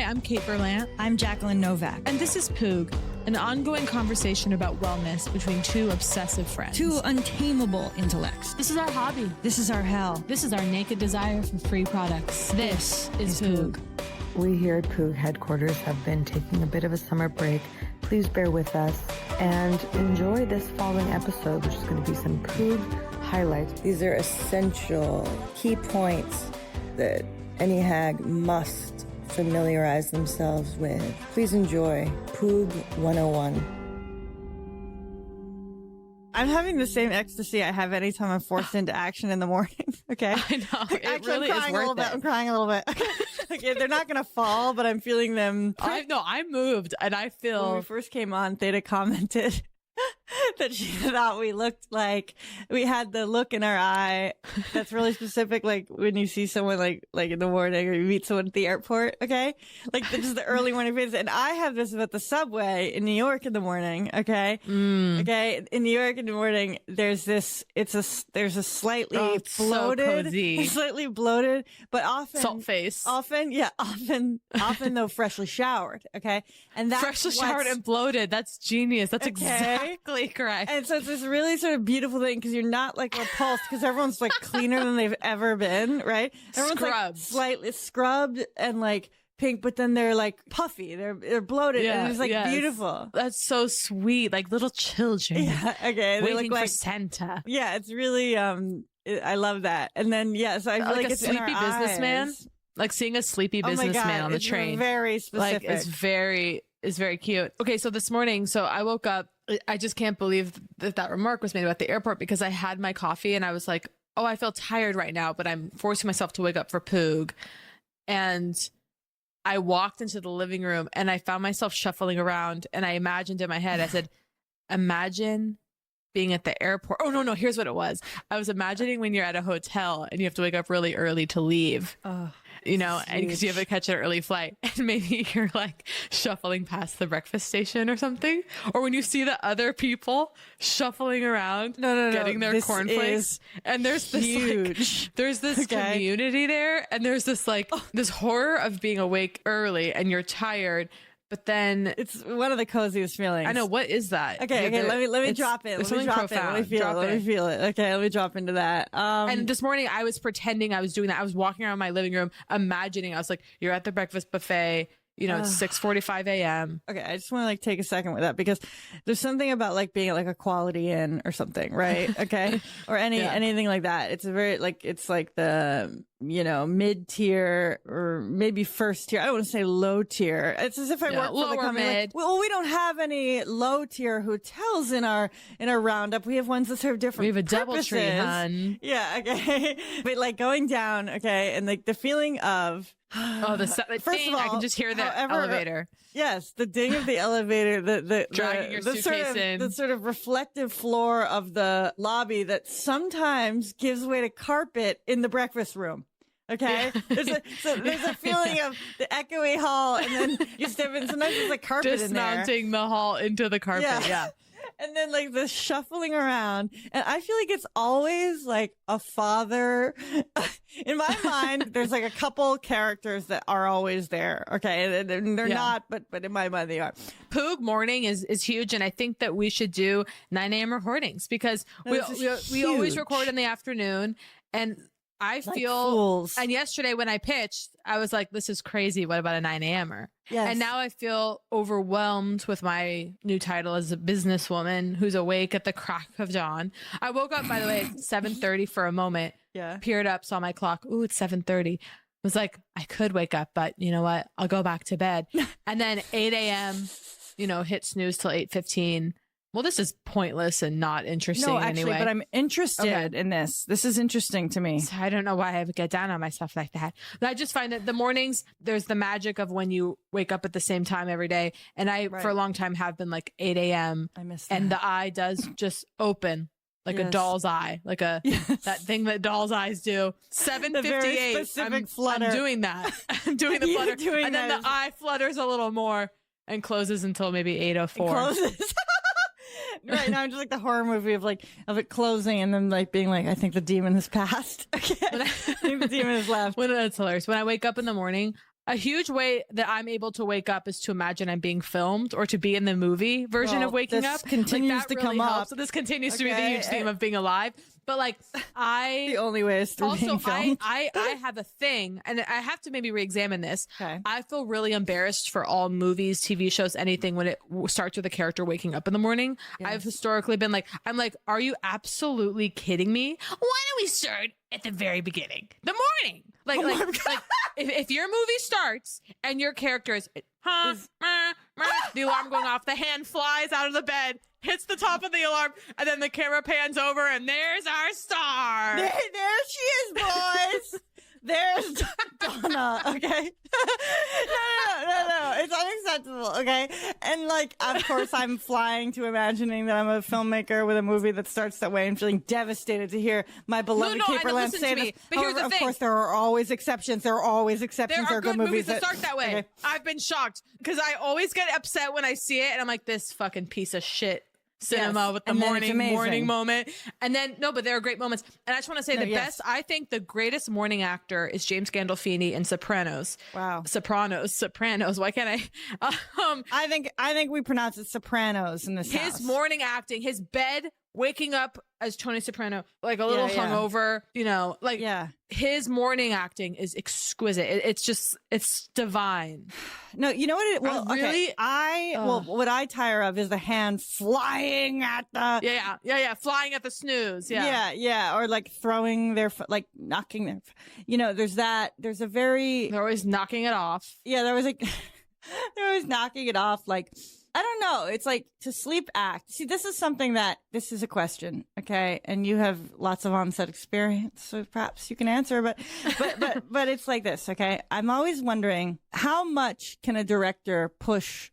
I'm Kate Berlant. I'm Jacqueline Novak. And this is Poog, an ongoing conversation about wellness between two obsessive friends. Two untamable intellects. This is our hobby. This is our hell. This is our naked desire for free products. This is Poog. We here at Poog headquarters have been taking a bit of a summer break. Please bear with us and enjoy this following episode, which is going to be some Poog highlights. These are essential key points that any hag must familiarize themselves with. Please enjoy Poog 101. I'm having the same ecstasy I have anytime I'm forced into action in the morning. Okay. I know. It Actually, really is worth it. I'm crying a little bit. Okay, they're not going to fall, but I'm feeling them. I'm moved, and I feel... When we first came on, Theta commented that she thought we looked like we had the look in our eye that's really specific, like when you see someone like in the morning or you meet someone at the airport. Okay, like this is the early morning phase, and I have this about the subway in New York in the morning. Okay, okay, in New York in the morning, there's this. There's a slightly bloated, so slightly bloated, but often salt face. Often though freshly showered. Okay, and that's freshly showered and bloated. That's genius. That's exactly correct. And so it's this really sort of beautiful thing because you're not like repulsed because everyone's like cleaner than they've ever been, right? Everyone's Scrubbed. like slightly scrubbed and like pink, but then they're like puffy. They're bloated and it's like beautiful. That's so sweet, like little children. Yeah, okay. They waiting look like for Santa. Yeah, it's really I love that. And then so I feel like a it's in our sleepy businessman. eyes. Like seeing a sleepy Oh my businessman God, on the it's train. Very specific. Like it's very cute. Okay, so this morning, I woke up. I just can't believe that remark was made about the airport because I had my coffee and I was like, oh, I feel tired right now, but I'm forcing myself to wake up for Poog. And I walked into the living room and I found myself shuffling around and I imagined in my head, I said, imagine being at the airport. Oh, no, here's what it was. I was imagining when you're at a hotel and you have to wake up really early to leave. You know, and because you have to catch an early flight and maybe you're like shuffling past the breakfast station or something. Or when you see the other people shuffling around, getting their cornflakes and there's this huge, there's this community there and there's this like this horror of being awake early and you're tired. But then it's one of the coziest feelings. I know. What is that? Okay. Let me drop it. Let me drop it. Let me feel it. Okay. Let me drop into that. And this morning I was pretending I was doing that. I was walking around my living room, imagining I was like, you're at the breakfast buffet. You know, it's 6:45 a.m. Okay, I just want to like take a second with that because there's something about like being at like a Quality Inn or something, right? Okay, or anything like that. It's a very like it's like the mid tier or maybe first tier. I don't want to say low tier. It's as if I work for the company. Mid. Like, well, we don't have any low tier hotels in our roundup. We have ones that serve different. We have a purposes. DoubleTree, hun. Yeah, okay, but like going down, okay, and like the feeling of. First of all, I can just hear the elevator. Yes, the ding of the elevator, the dragging your suitcase in, the sort of reflective floor of the lobby that sometimes gives way to carpet in the breakfast room. Okay, there's a feeling of the echoey hall, and then you step in. Sometimes there's like carpet in there, dismounting the hall into the carpet. Yeah. And then like the shuffling around. And I feel like it's always like a father. In my mind, there's like a couple characters that are always there. Okay. And they're not, but in my mind they are. Poog morning is huge. And I think that we should do 9 a.m. recordings because we always record in the afternoon. And I feel, fools. And yesterday when I pitched, I was like, this is crazy. What about a 9 a.m.er? Yes. And now I feel overwhelmed with my new title as a businesswoman who's awake at the crack of dawn. I woke up, by the way, at 7:30 for a moment. Yeah. Peered up, saw my clock. Ooh, it's 7:30. Was like, I could wake up, but you know what? I'll go back to bed. And then 8 a.m., hit snooze till 8:15. Well, this is pointless and not interesting anyway. But I'm interested in this. This is interesting to me. So I don't know why I would get down on myself like that. But I just find that the mornings, there's the magic of when you wake up at the same time every day. And I, for a long time, have been like 8 a.m. I miss that. And the eye does just open like a doll's eye, like that thing that doll's eyes do. 7:58. I'm doing that. I'm doing the flutter. And then the eye flutters a little more and closes until maybe 8:04. Closes. Right now, I'm just like the horror movie of it closing and then like being like, I think the demon has passed. Okay, I think the demon has left. That's hilarious. When I wake up in the morning, A huge way that I'm able to wake up is to imagine I'm being filmed or to be in the movie version of waking this up. continues that to really come helps. up. So this continues to be the Okay, huge theme of being alive. But like The only way is through also being filmed. I have a thing, and I have to maybe re-examine this. Okay. I feel really embarrassed for all movies, TV shows, anything when it starts with a character waking up in the morning. I've historically been like, I'm like, are you absolutely kidding me? Why don't we start at the very beginning, the morning? Like, like if your movie starts and your character is, the alarm going off, the hand flies out of the bed, hits the top of the alarm, and then the camera pans over, and there's our star. There she is, boys. There's Donna, okay? No. It's unacceptable, okay? And like, of course, I'm flying to imagining that I'm a filmmaker with a movie that starts that way and feeling devastated to hear my beloved Kate Berlant say this. But here's However, the of thing. course, there are always exceptions. There are good movies that start that way. Okay. I've been shocked because I always get upset when I see it, and I'm like, this fucking piece of shit cinema with the and then it's amazing. morning moment. And then but there are great moments. And I just want to say best, I think the greatest morning actor is James Gandolfini in Sopranos. Wow. Sopranos. Why can't I? I think we pronounce it Sopranos in this house. His morning acting, his bed, waking up as Tony Soprano, like a little hungover, his morning acting is exquisite. It's divine. No, you know what? What I tire of is the hand flying at the flying at the snooze. or like throwing their knocking their. There's a very they're always knocking it off. Yeah, there was like they're always knocking it off like. I don't know. It's like to sleep act. See, this is a question, okay? And you have lots of on-set experience, so perhaps you can answer, but it's like this, okay? I'm always wondering, how much can a director push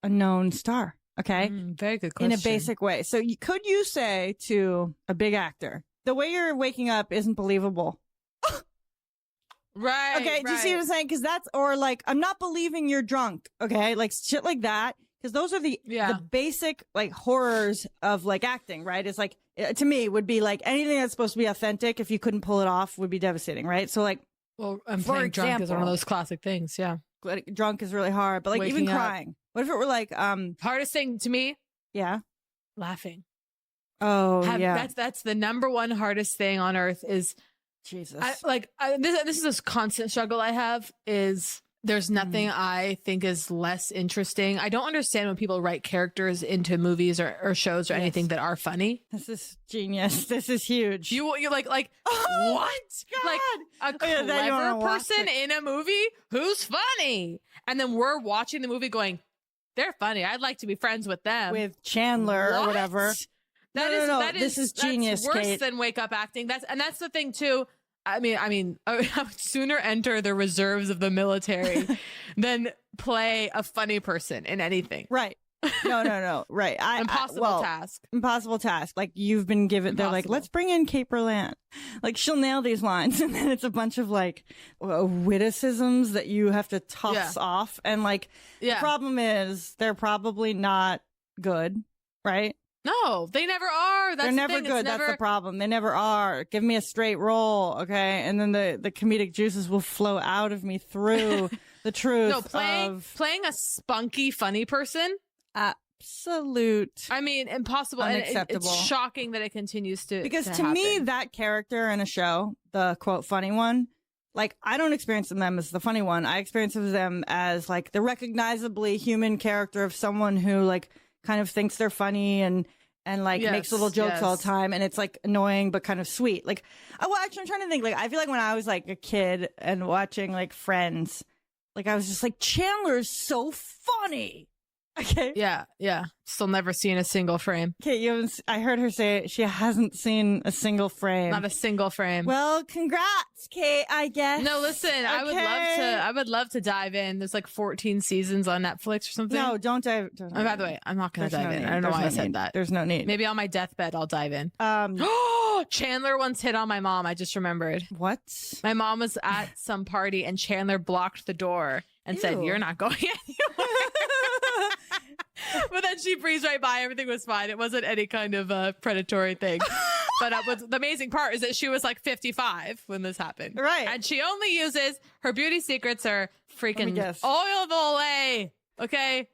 a known star, okay? Very good question. In a basic way. So could you say to a big actor, the way you're waking up isn't believable? Right. Okay, do you see what I'm saying? Because or like, I'm not believing you're drunk, okay? Like shit like that. Because those are the basic like horrors of like acting, right? It's like, to me, would be like anything that's supposed to be authentic. If you couldn't pull it off, would be devastating, right? So like, I'm playing drunk is one of those classic things. Yeah, drunk is really hard, but like Waking even crying. What if it were like hardest thing to me? Yeah, laughing. Oh that's the number one hardest thing on earth is Jesus. This is this constant struggle I have is. There's nothing I think is less interesting. I don't understand when people write characters into movies or shows or anything that are funny. This is genius. This is huge. You're like what? God. Like a clever person in a movie who's funny, and then we're watching the movie going, "They're funny. I'd like to be friends with them." With Chandler or whatever. This is genius. That's worse Kate. than wake up acting. That's the thing too. I mean, I would sooner enter the reserves of the military than play a funny person in anything. Right. No. Right. Impossible task. Like you've been given, they're like, let's bring in Kate Berlant. Like she'll nail these lines. And then it's a bunch of like witticisms that you have to toss off. And like, the problem is they're probably not good. Right. No, they never are. They're never good. That's the problem. They never are. Give me a straight roll, okay? And then the comedic juices will flow out of me through the truth. No, playing a spunky, funny person. Absolute. I mean, impossible. Unacceptable. It's shocking that it continues to. Because to happen. me, that character in a show, the quote funny one, like I don't experience them as the funny one. I experience them as like the recognizably human character of someone who like. Kind of thinks they're funny and like makes little jokes all the time, and it's like annoying but kind of sweet. Like, actually, I'm trying to think. Like, I feel like when I was like a kid and watching like Friends, like I was just like Chandler's so funny. Okay. Yeah. Still never seen a single frame. Okay, I heard her say she hasn't seen a single frame. Not a single frame. Well, congrats, Kate, I guess. No, listen, okay. I would love to dive in. There's like 14 seasons on Netflix or something. No, don't dive. By the way, I'm not going to dive in. I don't know why I said that. There's no need. Maybe on my deathbed, I'll dive in. Chandler once hit on my mom. I just remembered. What? My mom was at some party and Chandler blocked the door and said, "You're not going anywhere." But then she breezed right by. Everything was fine. It wasn't any kind of predatory thing. But the amazing part is that she was like 55 when this happened. Right. And she only uses, her beauty secrets are freaking guess. oil of Olay. Okay.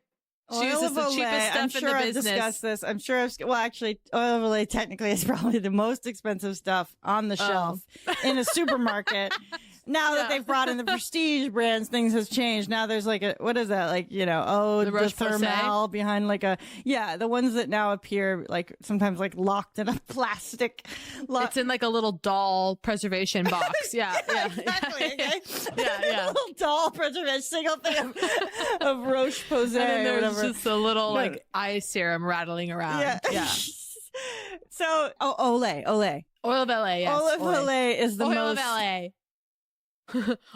She Oil uses of the Olay. cheapest stuff I'm sure in the I've business. discussed this. I'm sure well, actually, oil of Olay technically is probably the most expensive stuff on the shelf in a supermarket. Now that they've brought in the prestige brands, things has changed. Now there's like what is that? Like, the thermal behind like the ones that now appear like sometimes like locked in a plastic. It's in like a little doll preservation box. Yeah. Exactly. Okay. Yeah. Little doll preservation, single thing of Roche Posay And then or there's whatever. just a little like eye serum rattling around. Yeah. So, Olay. Oil of LA. Yes. Oil of Olay is the Oil most. of LA.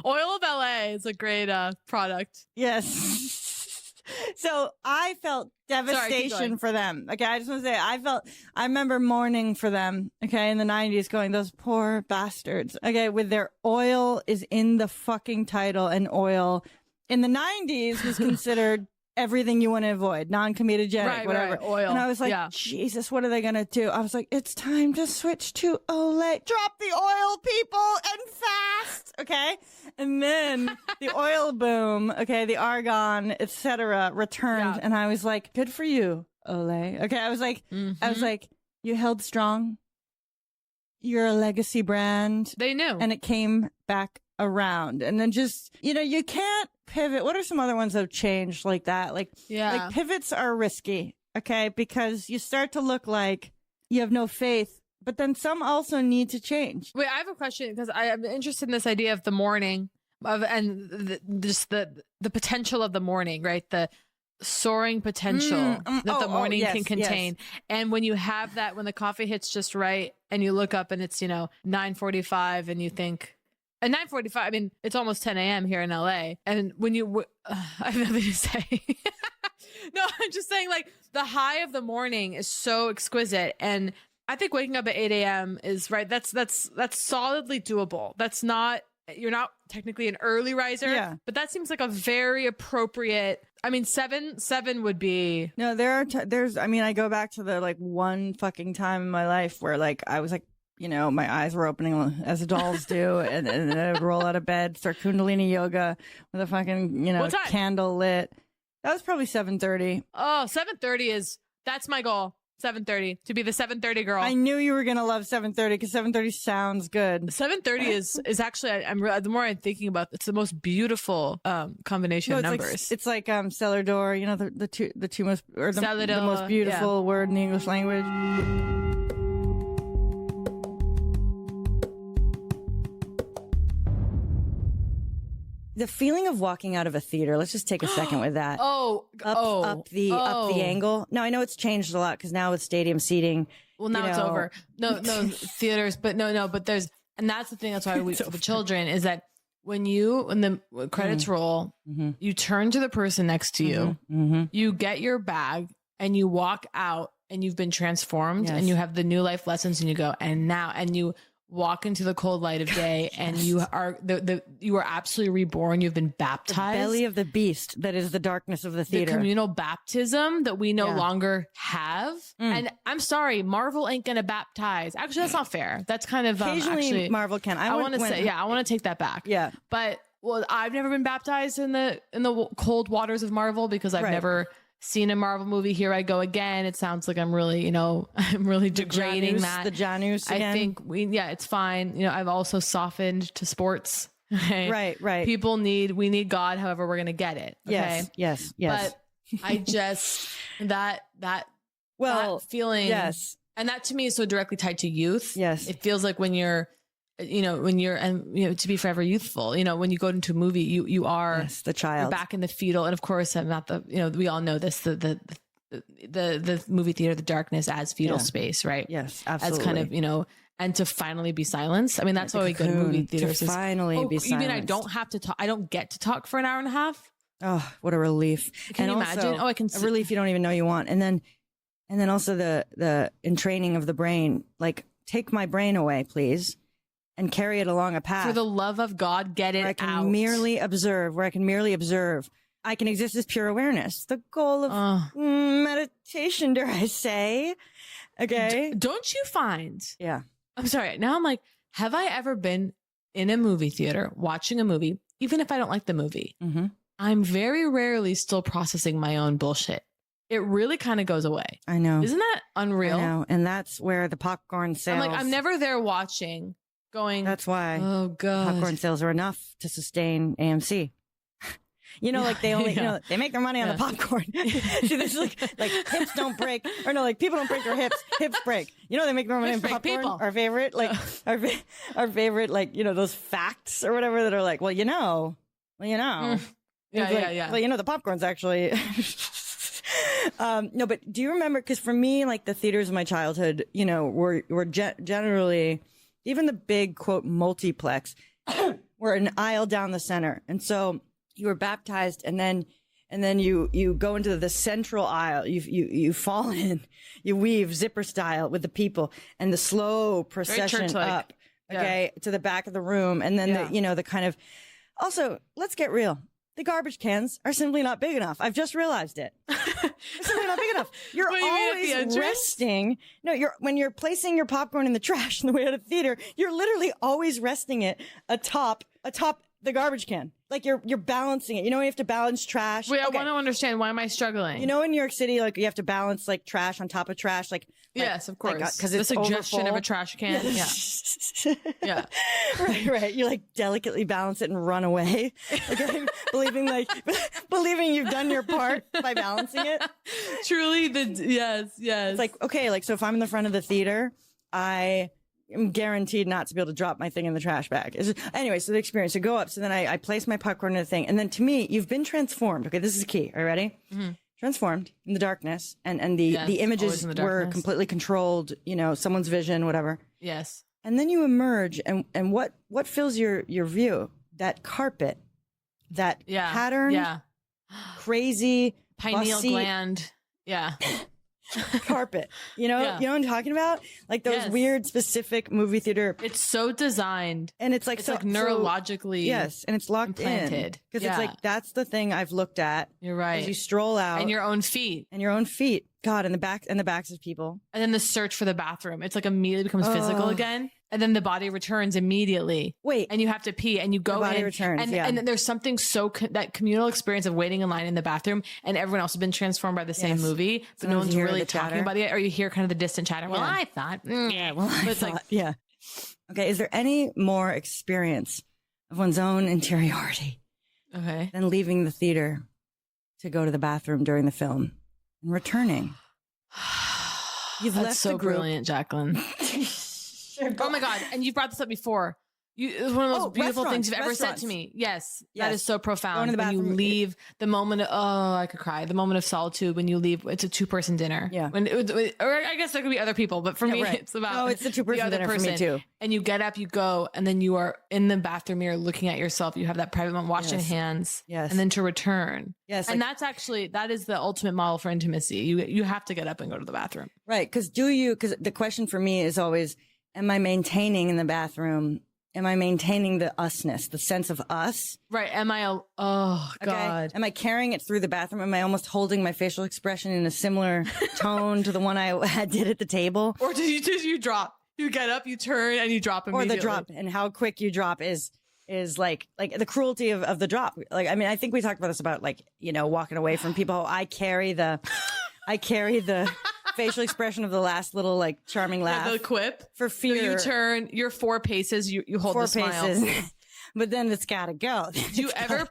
Oil of LA is a great product. Yes. So I felt Sorry, keep devastation going. for them. Okay, I just want to say I remember mourning for them. Okay, in the 90s, going, those poor bastards. Okay, with their oil is in the fucking title, and oil in the 90s was considered everything you want to avoid, non-comedogenic, whatever. Right, oil. And I was like, Yeah. Jesus, what are they gonna do? I was like, it's time to switch to Olay. Drop the oil, people, and fast. Okay, and then the oil boom. Okay, the argon, etc., returned, Yeah. and I was like, good for you, Olay. Okay, I was like, you held strong. You're a legacy brand. They knew. And it came back around. And then just, you can't pivot. What are some other ones that have changed like that? Like pivots are risky, okay? Because you start to look like you have no faith, but then some also need to change. Wait, I have a question because I'm interested in this idea of the morning just the potential of the morning, right? The soaring potential that the morning can contain. Yes. And when you have that, when the coffee hits just right and you look up and it's, 9:45 and you think, at 9:45, I mean, it's almost 10 a.m. here in LA. And when I have nothing to say. No, I'm just saying like the high of the morning is so exquisite. And I think waking up at 8 a.m. is right. That's solidly doable. That's not, you're not technically an early riser, but that seems like a very appropriate. I mean, seven would be. No, I go back to the like one fucking time in my life where like I was like, my eyes were opening as dolls do, and then I'd roll out of bed, start Kundalini yoga with a fucking, candle lit. That was probably 7:30. Oh, 7:30 that's my goal. 7:30 to be the 7:30 girl. I knew you were gonna love 7:30 because 7:30 sounds good. 7:30 is actually the more I'm thinking about it's the most beautiful combination of numbers. It's like cellar door, the two most or the most beautiful word in the English language. The feeling of walking out of a theater. Let's just take a second with that. Up the angle. Now I know it's changed a lot because now with stadium seating. Well, now it's over. No theaters, but but there's, and that's the thing. That's why we for the children is that when the credits roll, you turn to the person next to you, you get your bag, and you walk out, and you've been transformed, and you have the new life lessons, and you go, and you walk into the cold light of day, and you are you are absolutely reborn. You've been baptized. The belly of the beast that is the darkness of the theater. The communal baptism that we no longer have. And I'm sorry, Marvel ain't gonna baptize. Actually, that's not fair. That's kind of occasionally Marvel can. I want to say, I want to take that back. Yeah, but I've never been baptized in the cold waters of Marvel because I've never seen a Marvel movie. Here I go again. It sounds like I'm really, I'm really degrading that. The Janus again. I think it's fine. I've also softened to sports. Okay? Right. We need God. However, we're going to get it. Okay? Yes. But I just, that feeling. Yes. And that to me is so directly tied to youth. Yes. It feels like when you're, to be forever youthful, when you go into a movie, you are the child. You're back in the fetal. And of course, I'm not we all know this, the movie theater, the darkness as fetal space, right? Yes, absolutely. As kind of, and to finally be silenced. I mean, that's why we go to movie theaters. To finally be silenced. You mean I don't have to talk? I don't get to talk for an hour and a half? Oh, what a relief. Can you imagine? I can a relief you don't even know you want. And then also the entraining of the brain, like take my brain away, please. And carry it along a path. For the love of God, get it out. Where I can merely observe. I can exist as pure awareness. The goal of meditation, dare I say. Okay. Don't you find? Yeah. I'm sorry. Now I'm like, have I ever been in a movie theater watching a movie, even if I don't like the movie? Mm-hmm. I'm very rarely still processing my own bullshit. It really kind of goes away. I know. Isn't that unreal? I know. And that's where the popcorn sales. I'm like, I'm never there watching, going. That's why Oh God. popcorn sales are enough to sustain AMC. You know, like they only, you know, they make their money on the popcorn. See, this is like hips don't break, or no, like people don't break their hips, hips break. You know, they make their money on popcorn. People. Our favorite, like our favorite, like, you know, those facts or whatever that are like, well, you know. Yeah, Well, you know, the popcorn's actually. No, but do you remember? Because for me, like the theaters of my childhood, you know, were generally, even the big quote multiplex, were an aisle down the center, and so you were baptized, and then you go into the central aisle. You fall in, you weave zipper style with the people, and the slow procession up, to the back of the room, and then the kind of. Also, let's get real. The garbage cans are simply not big enough. I've just realized it. They're simply not big enough. You're always resting. No, when you're placing your popcorn in the trash on the way out of the theater, you're literally always resting it atop the garbage can. Like you're balancing it. You know, you have to balance trash. Wait, I want to understand. Why am I struggling? You know, in New York City, like you have to balance like trash on top of trash. Yes, of course. Because the it's suggestion overfull. of a trash can. Yeah. Right. You like delicately balance it and run away. Okay? believing you've done your part by balancing it. Truly, yes. It's like, okay, like, so if I'm in the front of the theater, I am guaranteed not to be able to drop my thing in the trash bag. Anyway, so the experience, so go up. So then I place my popcorn in the thing. And then to me, you've been transformed. Okay, this is key. Are you ready? Mm-hmm. Transformed in the darkness. And the images were completely controlled, you know, someone's vision, whatever. Yes. And then you emerge, and what fills your view? That carpet, that pattern, crazy pineal gland. Yeah. Carpet, you know what I'm talking about? Like those weird specific movie theater. It's so designed, and it's like neurologically, and it's locked implanted. Because it's like that's the thing I've looked at. You're right. As you stroll out, and your own feet. God, and the backs of people, and then the search for the bathroom. It's like immediately becomes physical again. And then the body returns immediately. Wait. And you have to pee and you go in. Returns, and there's something that communal experience of waiting in line in the bathroom and everyone else has been transformed by the same movie, but no one's really talking about it. Or you hear kind of the distant chatter. Well, I thought. Yeah. Okay. Is there any more experience of one's own interiority than leaving the theater to go to the bathroom during the film and returning? You've That's left so the group. Brilliant, Jacqueline. Oh my God. And you've brought this up before. It's one of those beautiful things you've ever said to me. Yes. That is so profound. When you leave the moment of, I could cry. The moment of solitude when you leave, it's a 2-person dinner. Yeah. Or I guess there could be other people, but for me, it's about it's the 2-person dinner for me too. And you get up, you go, and then you are in the bathroom mirror looking at yourself. You have that private moment, washing hands. Yes. And then to return. Yes. And that is the ultimate model for intimacy. You have to get up and go to the bathroom. Right. Because the question for me is always, am I maintaining in the bathroom? Am I maintaining the usness, the sense of us? Right. Am I God. Am I carrying it through the bathroom? Am I almost holding my facial expression in a similar tone to the one I did at the table? Or do you drop? You get up, you turn, and you drop immediately. Or the drop, and how quick you drop is like the cruelty of the drop. Like, I mean, I think we talked about this about like, you know, walking away from people. I carry the facial expression of the last little like charming laugh. The quip. For fear. So you turn your 4 paces, you hold 4 the smile. paces. But then it's gotta go. Do you ever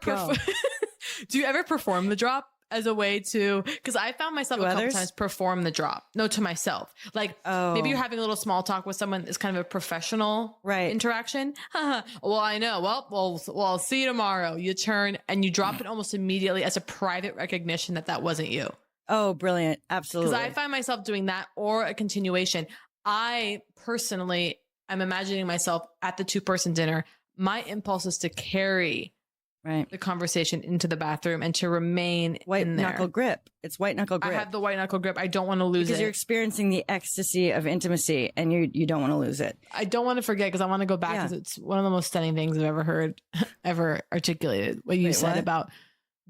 perform the drop as a way to, because I found myself a couple times perform the drop. No, to myself. Like maybe you're having a little small talk with someone. It's kind of a professional interaction. Well, I know. Well, I'll see you tomorrow. You turn and you drop it almost immediately as a private recognition that wasn't you. Oh, brilliant. Absolutely. Because I find myself doing that or a continuation. I personally, I'm imagining myself at the 2-person dinner. My impulse is to carry the conversation into the bathroom and to remain white in there. knuckle grip. It's white knuckle grip. I have the white knuckle grip. I don't want to lose it. Because you're experiencing the ecstasy of intimacy and you don't want to lose it. I don't want to forget because I want to go back because it's one of the most stunning things I've ever heard, ever articulated. What you said about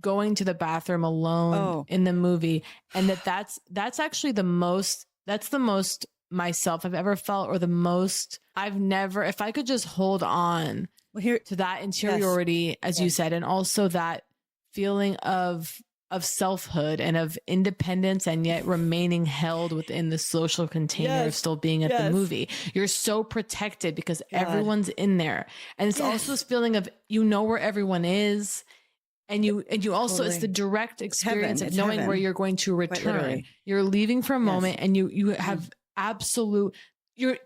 going to the bathroom alone in the movie, and that's actually the most That's the most myself I've ever felt, or the most if I could just hold on to that interiority, as you said, and also that feeling of selfhood and of independence, and yet remaining held within the social container of still being at the movie. You're so protected because everyone's in there. And it's also this feeling of, where everyone is. And you also, it's the direct experience of knowing where you're going to return. You're leaving for a moment, and you have absolute,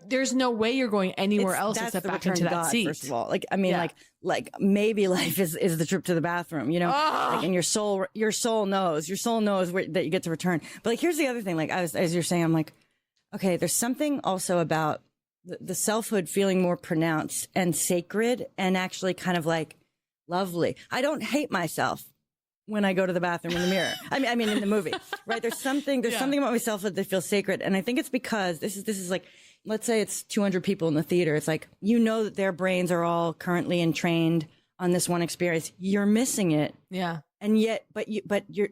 there's no way you're going anywhere else except back into that seat. First of all, like maybe life is the trip to the bathroom, and your soul knows that you get to return. But like, here's the other thing, like as you're saying, I'm like, okay, there's something also about the selfhood feeling more pronounced and sacred, and actually kind of like lovely. I don't hate myself when I go to the bathroom in the mirror. I mean in the movie, right? There's something about myself that feels sacred. And I think it's because this is like, let's say it's 200 people in the theater. It's like, that their brains are all currently entrained on this one experience. You're missing it. Yeah. And yet,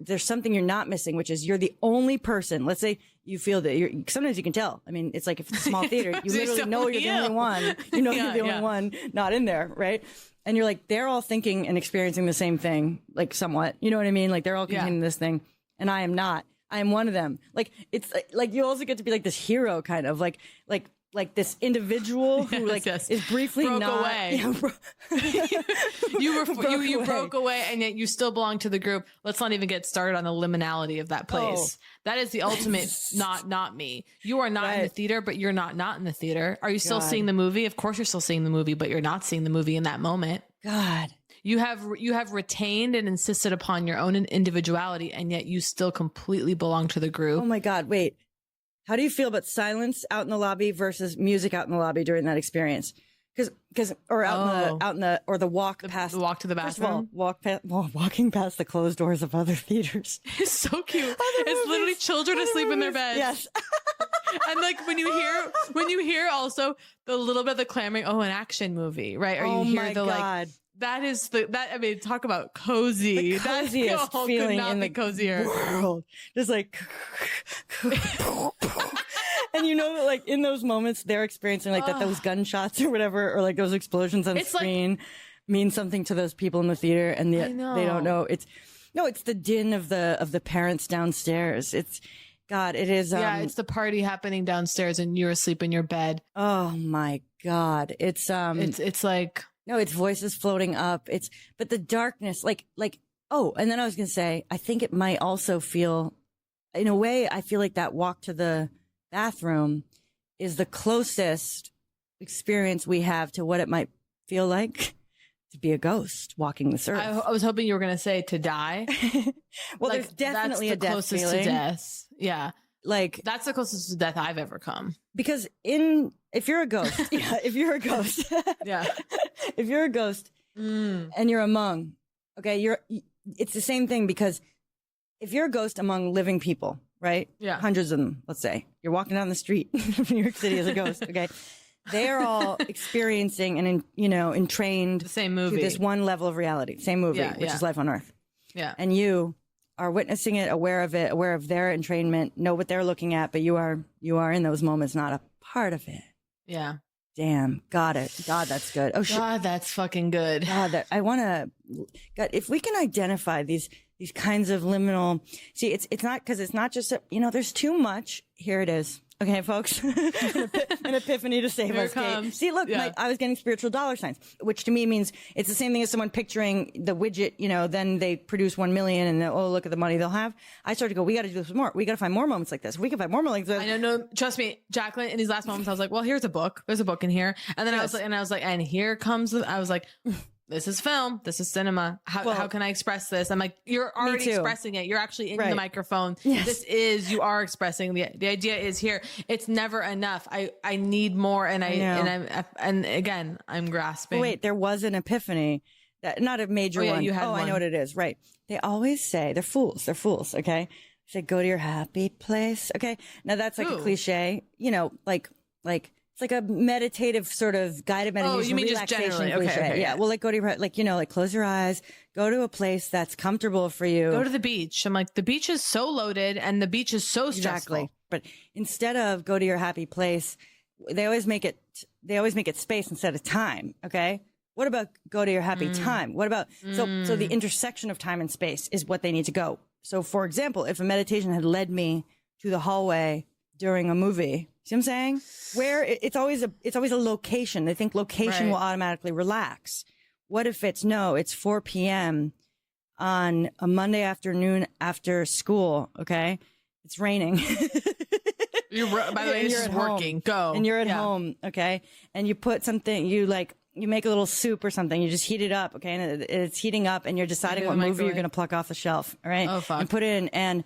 there's something you're not missing, which is you're the only person. Let's say you feel that sometimes you can tell. I mean, it's like if it's a small theater, you literally know you're the only one. You're the only one not in there, right? And you're like, they're all thinking and experiencing the same thing, like somewhat. You know what I mean? Like they're all containing this thing, and I am not. I am one of them. Like it's like you also get to be like this hero, kind of like this individual who is briefly broke not away. You broke away, and yet you still belong to the group. Let's not even get started on the liminality of that place. That is the ultimate not me. You are not in the theater, but you're not in the theater. Are you still seeing the movie? Of course you're still seeing the movie, but you're not seeing the movie in that moment. God. You have retained and insisted upon your own individuality, and yet you still completely belong to the group. Oh my God, wait. How do you feel about silence out in the lobby versus music out in the lobby during that experience? Or the walk past the walk to the bathroom. First of all, walking past the closed doors of other theaters. It's so cute. It's literally children asleep in their beds. Yes. And like when you hear also the little bit of the clamoring, an action movie, right? Or you hear the God. Like talk about cozy. The coziest feeling in the cozier world. Just like and like in those moments they're experiencing like that those gunshots or whatever, or like those explosions on screen mean something to those people in the theater, and yet they don't know. It's the din of the parents downstairs. It's God, it is it's the party happening downstairs and you're asleep in your bed. Oh my God. It's like no, it's voices floating up. But the darkness, and then I was going to say, I think it might also feel, in a way, I feel like that walk to the bathroom is the closest experience we have to what it might feel like to be a ghost walking this earth. I was hoping you were going to say to die. Well, there's definitely a death closest feeling. To death. Yeah. Like that's the closest to death I've ever come. Because if you're a ghost, if you're a ghost, if you're a ghost and you're among, it's the same thing, because if you're a ghost among living people, right? Yeah. Hundreds of them, let's say. You're walking down the street of New York City as a ghost, okay? They are all experiencing and, entrained the same movie. To this one level of reality, same movie, which is life on Earth. Yeah. And you are witnessing it, aware of their entrainment, know what they're looking at, but you are in those moments, not a part of it. Yeah. Damn. Got it. God, that's good. Oh shit. God, that's fucking good. God, if we can identify these kinds of liminal, see, it's not, because it's not just, there's too much. Here it is. Okay, folks, an epiphany to save Here us. It comes. See, look, I was getting spiritual dollar signs, which to me means it's the same thing as someone picturing the widget, then they produce 1 million and look at the money they'll have. I started to go, we got to do this more. We got to find more moments like this. We can find more moments like this. I know, no, trust me, Jacqueline, in these last moments, I was like, well, here's a book. There's a book in here. And then I was like, and here comes, I was like, this is film. This is cinema. How can I express this? I'm like, you're already expressing it. You're actually in the microphone. Yes. You are expressing the idea is here. It's never enough. I need more. And again, I'm grasping. Wait, there was an epiphany, not a major one. You had one. I know what it is. Right. They always say they're fools. They're fools. Okay. They say, go to your happy place. Okay. Now that's like a cliche, it's like a meditative sort of guided meditation. Oh, you mean just generally? Okay, yeah. Well, go to your, close your eyes, go to a place that's comfortable for you. Go to the beach. I'm like, the beach is so loaded and the beach is so stressful. but instead of go to your happy place, they always make it space instead of time. Okay. What about go to your happy time? What about, so the intersection of time and space is what they need to go. So for example, if a meditation had led me to the hallway during a movie, see what I'm saying? Where it's always a location. They think location will automatically relax. What if it's 4 p.m. on a Monday afternoon after school? Okay. It's raining. By the way, you're working. Go. And you're at home. Okay. And you put something, you make a little soup or something. You just heat it up. Okay. And it's heating up and you're deciding what movie you're going to pluck off the shelf. All right. Oh, fuck. And put it in and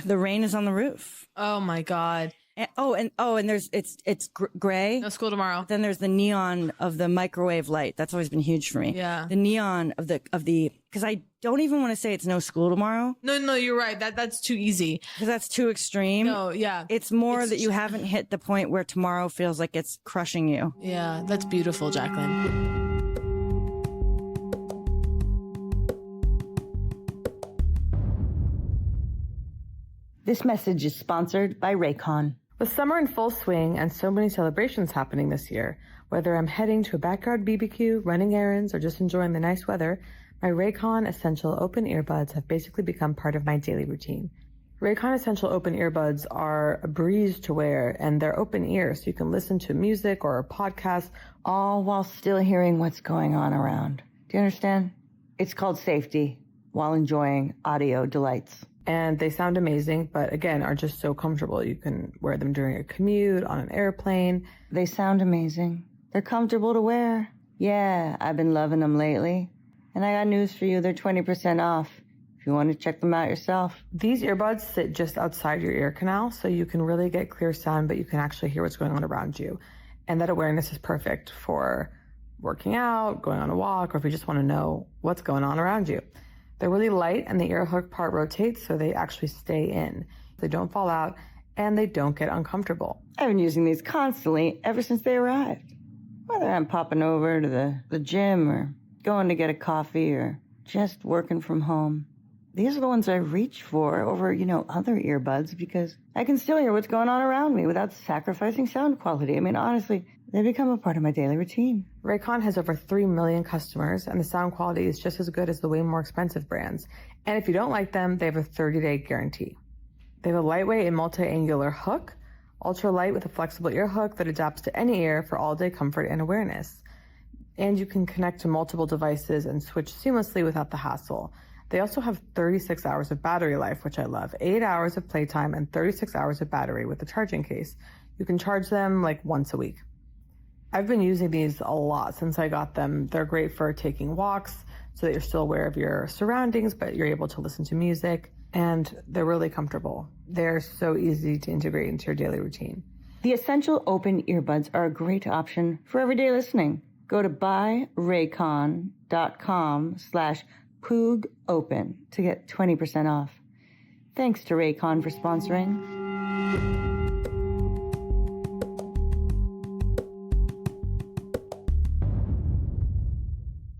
the rain is on the roof. Oh my God. And there's it's gray. No school tomorrow. Then there's the neon of the microwave light. That's always been huge for me. Yeah. The neon of the because I don't even want to say it's no school tomorrow. No, you're right. That's too easy. Because that's too extreme. No, yeah. It's more that you haven't hit the point where tomorrow feels like it's crushing you. Yeah, that's beautiful, Jacqueline. This message is sponsored by Raycon. With summer in full swing and so many celebrations happening this year, whether I'm heading to a backyard BBQ, running errands, or just enjoying the nice weather, my Raycon Essential Open Earbuds have basically become part of my daily routine. Raycon Essential Open Earbuds are a breeze to wear, and they're open ear, so you can listen to music or a podcast, all while still hearing what's going on around. Do you understand? It's called safety while enjoying audio delights. And they sound amazing, but again, are just so comfortable. You can wear them during a commute, on an airplane. They sound amazing. They're comfortable to wear. Yeah, I've been loving them lately. And I got news for you. They're 20% off if you want to check them out yourself. These earbuds sit just outside your ear canal, so you can really get clear sound, but you can actually hear what's going on around you. And that awareness is perfect for working out, going on a walk, or if you just want to know what's going on around you. They're really light and the ear hook part rotates so they actually stay in. They don't fall out and they don't get uncomfortable. I've been using these constantly ever since they arrived. Whether I'm popping over to the gym or going to get a coffee or just working from home. These are the ones I reach for over, other earbuds because I can still hear what's going on around me without sacrificing sound quality. I mean, honestly, they become a part of my daily routine. Raycon has over 3 million customers, and the sound quality is just as good as the way more expensive brands. And if you don't like them, they have a 30-day guarantee. They have a lightweight and multi-angular hook, ultra light with a flexible ear hook that adapts to any ear for all-day comfort and awareness. And you can connect to multiple devices and switch seamlessly without the hassle. They also have 36 hours of battery life, which I love. 8 hours of playtime and 36 hours of battery with the charging case. You can charge them like once a week. I've been using these a lot since I got them. They're great for taking walks so that you're still aware of your surroundings, but you're able to listen to music, and they're really comfortable. They're so easy to integrate into your daily routine. The Essential Open Earbuds are a great option for everyday listening. Go to buyraycon.com/Poog Open to get 20% off. Thanks to Raycon for sponsoring.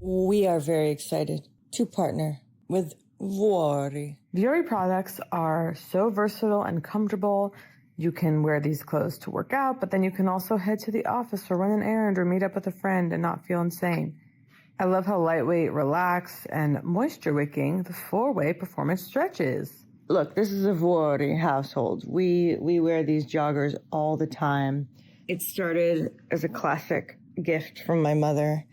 We are very excited to partner with Vuori. Vuori products are so versatile and comfortable. You can wear these clothes to work out, but then you can also head to the office or run an errand or meet up with a friend and not feel insane. I love how lightweight, relaxed, and moisture-wicking the 4-way performance stretch is. Look, this is a Vuori household. We wear these joggers all the time. It started as a classic gift from my mother.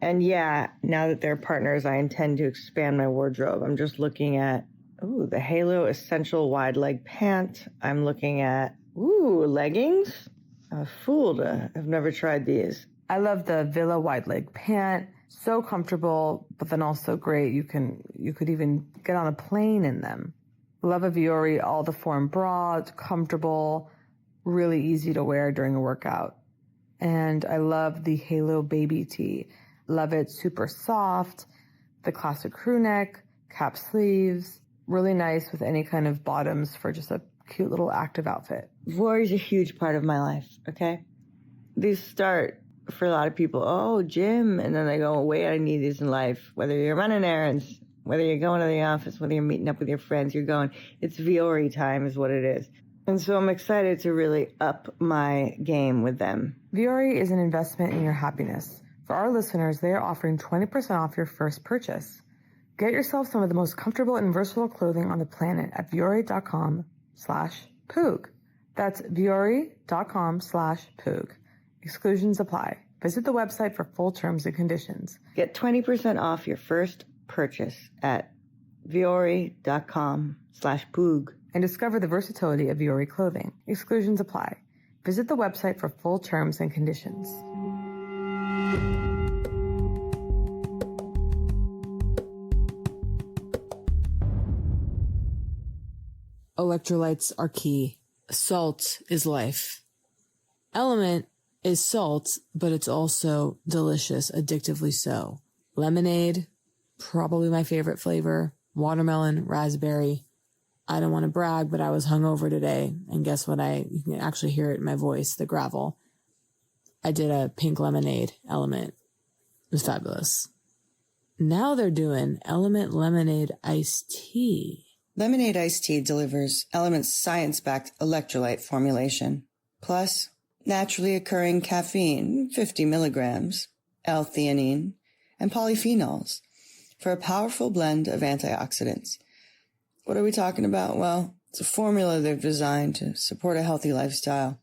And yeah, now that they're partners, I intend to expand my wardrobe. I'm just looking at, the Halo Essential Wide Leg Pant. I'm looking at, leggings. I'm a fool to have never tried these. I love the Villa Wide Leg Pant. So comfortable, but then also great. You could even get on a plane in them. Love a Vuori All the Form bra. It's comfortable, really easy to wear during a workout. And I love the Halo Baby Tee. Love it, super soft, the classic crew neck, cap sleeves, really nice with any kind of bottoms for just a cute little active outfit. Vuori is a huge part of my life, okay? These start for a lot of people, gym, and then they go, wait, I need these in life. Whether you're running errands, whether you're going to the office, whether you're meeting up with your friends, you're going, it's Vuori time is what it is. And so I'm excited to really up my game with them. Vuori is an investment in your happiness. For our listeners, they are offering 20% off your first purchase. Get yourself some of the most comfortable and versatile clothing on the planet at vuori.com/Poog. That's vuori.com/Poog. Exclusions apply. Visit the website for full terms and conditions. Get 20% off your first purchase at vuori.com/Poog. And discover the versatility of Vuori clothing. Exclusions apply. Visit the website for full terms and conditions. Electrolytes are key. Salt is life. Element is salt, but it's also delicious, addictively so. Lemonade, probably my favorite flavor. Watermelon, raspberry. I don't want to brag, but I was hungover today. And guess what? You can actually hear it in my voice, the gravel. I did a pink lemonade element. It was fabulous. Now they're doing Element Lemonade Iced Tea. Lemonade iced tea delivers Element's science-backed electrolyte formulation, plus naturally occurring caffeine, 50 milligrams, L-theanine, and polyphenols for a powerful blend of antioxidants. What are we talking about? Well, it's a formula they've designed to support a healthy lifestyle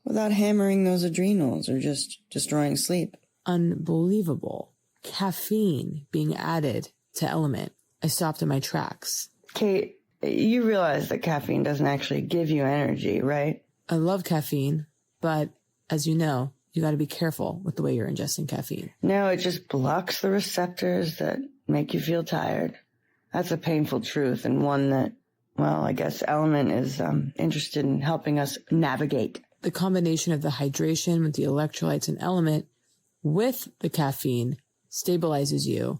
without hammering those adrenals or just destroying sleep. Unbelievable. Caffeine being added to Element. I stopped in my tracks. Kate, you realize that caffeine doesn't actually give you energy, right? I love caffeine, but as you know, you got to be careful with the way you're ingesting caffeine. No, it just blocks the receptors that make you feel tired. That's a painful truth, and one that, well, I guess Element is interested in helping us navigate. The combination of the hydration with the electrolytes and Element with the caffeine stabilizes you,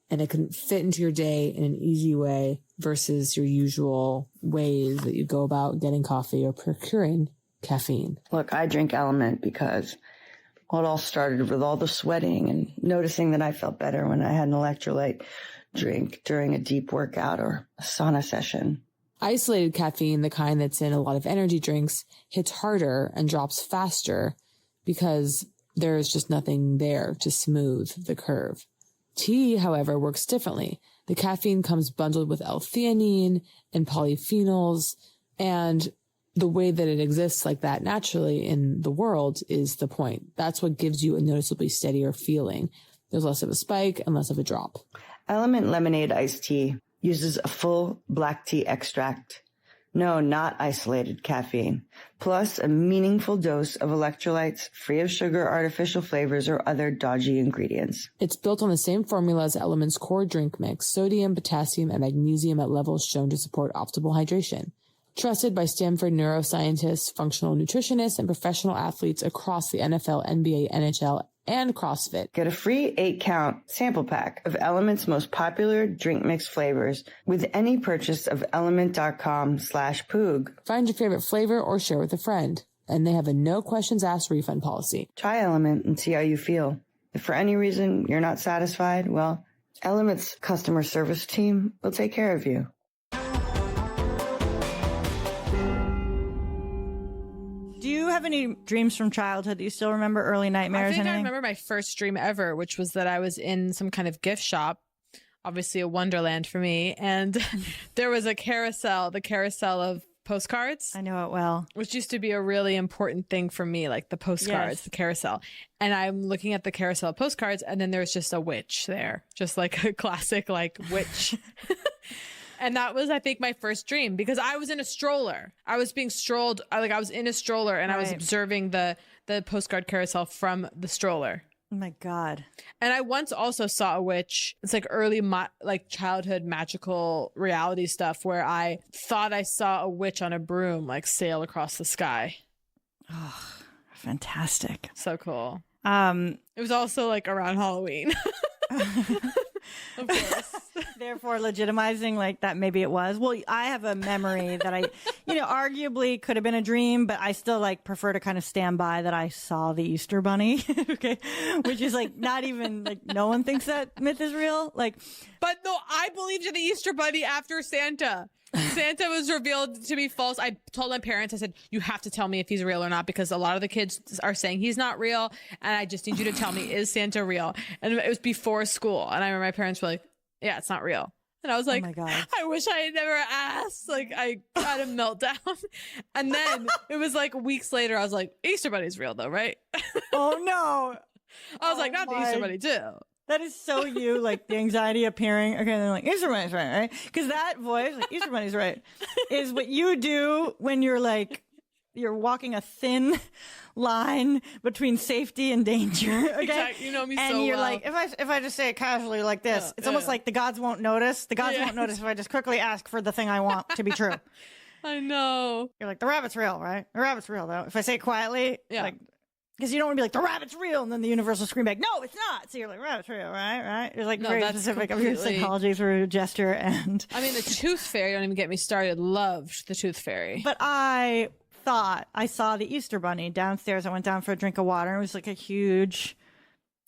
and it can fit into your day in an easy way versus your usual ways that you go about getting coffee or procuring caffeine. Look, I drink Element because, well, it all started with all the sweating and noticing that I felt better when I had an electrolyte drink during a deep workout or a sauna session. Isolated caffeine, the kind that's in a lot of energy drinks, hits harder and drops faster because there's just nothing there to smooth the curve. Tea, however, works differently. The caffeine comes bundled with L-theanine and polyphenols, and the way that it exists like that naturally in the world is the point. That's what gives you a noticeably steadier feeling. There's less of a spike and less of a drop. Element Lemonade Iced Tea uses a full black tea extract. No, not isolated caffeine. Plus a meaningful dose of electrolytes free of sugar, artificial flavors, or other dodgy ingredients. It's built on the same formula as Element's core drink mix, sodium, potassium, and magnesium at levels shown to support optimal hydration. Trusted by Stanford neuroscientists, functional nutritionists, and professional athletes across the NFL, NBA, NHL, and CrossFit. Get a free 8-count sample pack of Element's most popular drink mix flavors with any purchase of element.com/Poog. Find your favorite flavor or share with a friend. And they have a no questions asked refund policy. Try Element and see how you feel. If for any reason you're not satisfied, well, Element's customer service team will take care of you. Do you have any dreams from childhood that you still remember? Early nightmares? I think I anything? remember my first dream ever, which was that I was in some kind of gift shop, obviously a wonderland for me, and there was a carousel, the carousel of postcards. I know it well. Which used to be a really important thing for me, like the postcards, Yes. the carousel. And I'm looking at the carousel of postcards, and then there's just a witch there, just like a classic like witch. And that was, I think, my first dream because I was in a stroller. I was being strolled, I was in a stroller, and I was Right. observing the postcard carousel from the stroller. Oh my God. And I once also saw a witch. It's like early like childhood magical reality stuff where I thought I saw a witch on a broom like sail across the sky. Oh, fantastic. So cool. Um, It was also like around Halloween. Of course. therefore legitimizing like that maybe it was. Well, I have a memory that I, arguably could have been a dream, but I still like prefer to kind of stand by that I saw the Easter Bunny. Okay. Which is like not even like no one thinks that myth is real. Like, But no, I believed in the Easter Bunny after Santa. Santa was revealed to be false, I told my parents, I said, you have to tell me if he's real or not, because a lot of the kids are saying he's not real. And I just need you to tell me, is Santa real? And it was before school. And I remember my parents were like, yeah, it's not real. And I was like, oh my God. I wish I had never asked. Like, I had a meltdown. And then it was like weeks later, I was like, Easter Bunny's real though, right? Oh no. I was like, not the Easter Bunny too. That is so you, like the anxiety appearing. Okay, and they're like, Easter Bunny's right? Because that voice, like, Easter Bunny's right, is what you do when you're like, you're walking a thin line between safety and danger. Okay, exactly. You know me and so you're well. like, if I just say it casually like this, it's almost like the gods won't notice. The gods won't notice if I just quickly ask for the thing I want to be true. I know. You're like, the rabbit's real, right? The rabbit's real, though. If I say it quietly, like, because you don't want to be like, the rabbit's real, and then the universe will scream back, no, it's not. So you're like, rabbit's real, right? You're like very specific of your psychology through gesture and. I mean, the tooth fairy, don't even get me started, loved the tooth fairy. But I thought I saw the Easter Bunny downstairs. I went down for a drink of water. It was like a huge,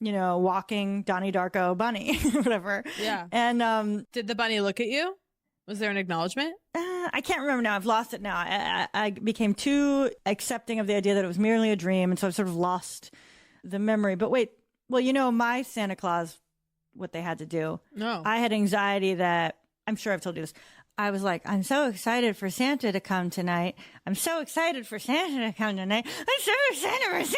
walking Donnie Darko bunny, whatever. Yeah. And did the bunny look at you? Was there an acknowledgement? I can't remember now. I've lost it now. I became too accepting of the idea that it was merely a dream, and so I've sort of lost the memory. But wait, well, my Santa Claus, what they had to do. No. I had anxiety that, I'm sure I've told you this. I was like, I'm so excited for Santa to come tonight. I'm so excited for Santa to come tonight. I'm so excited for Santa.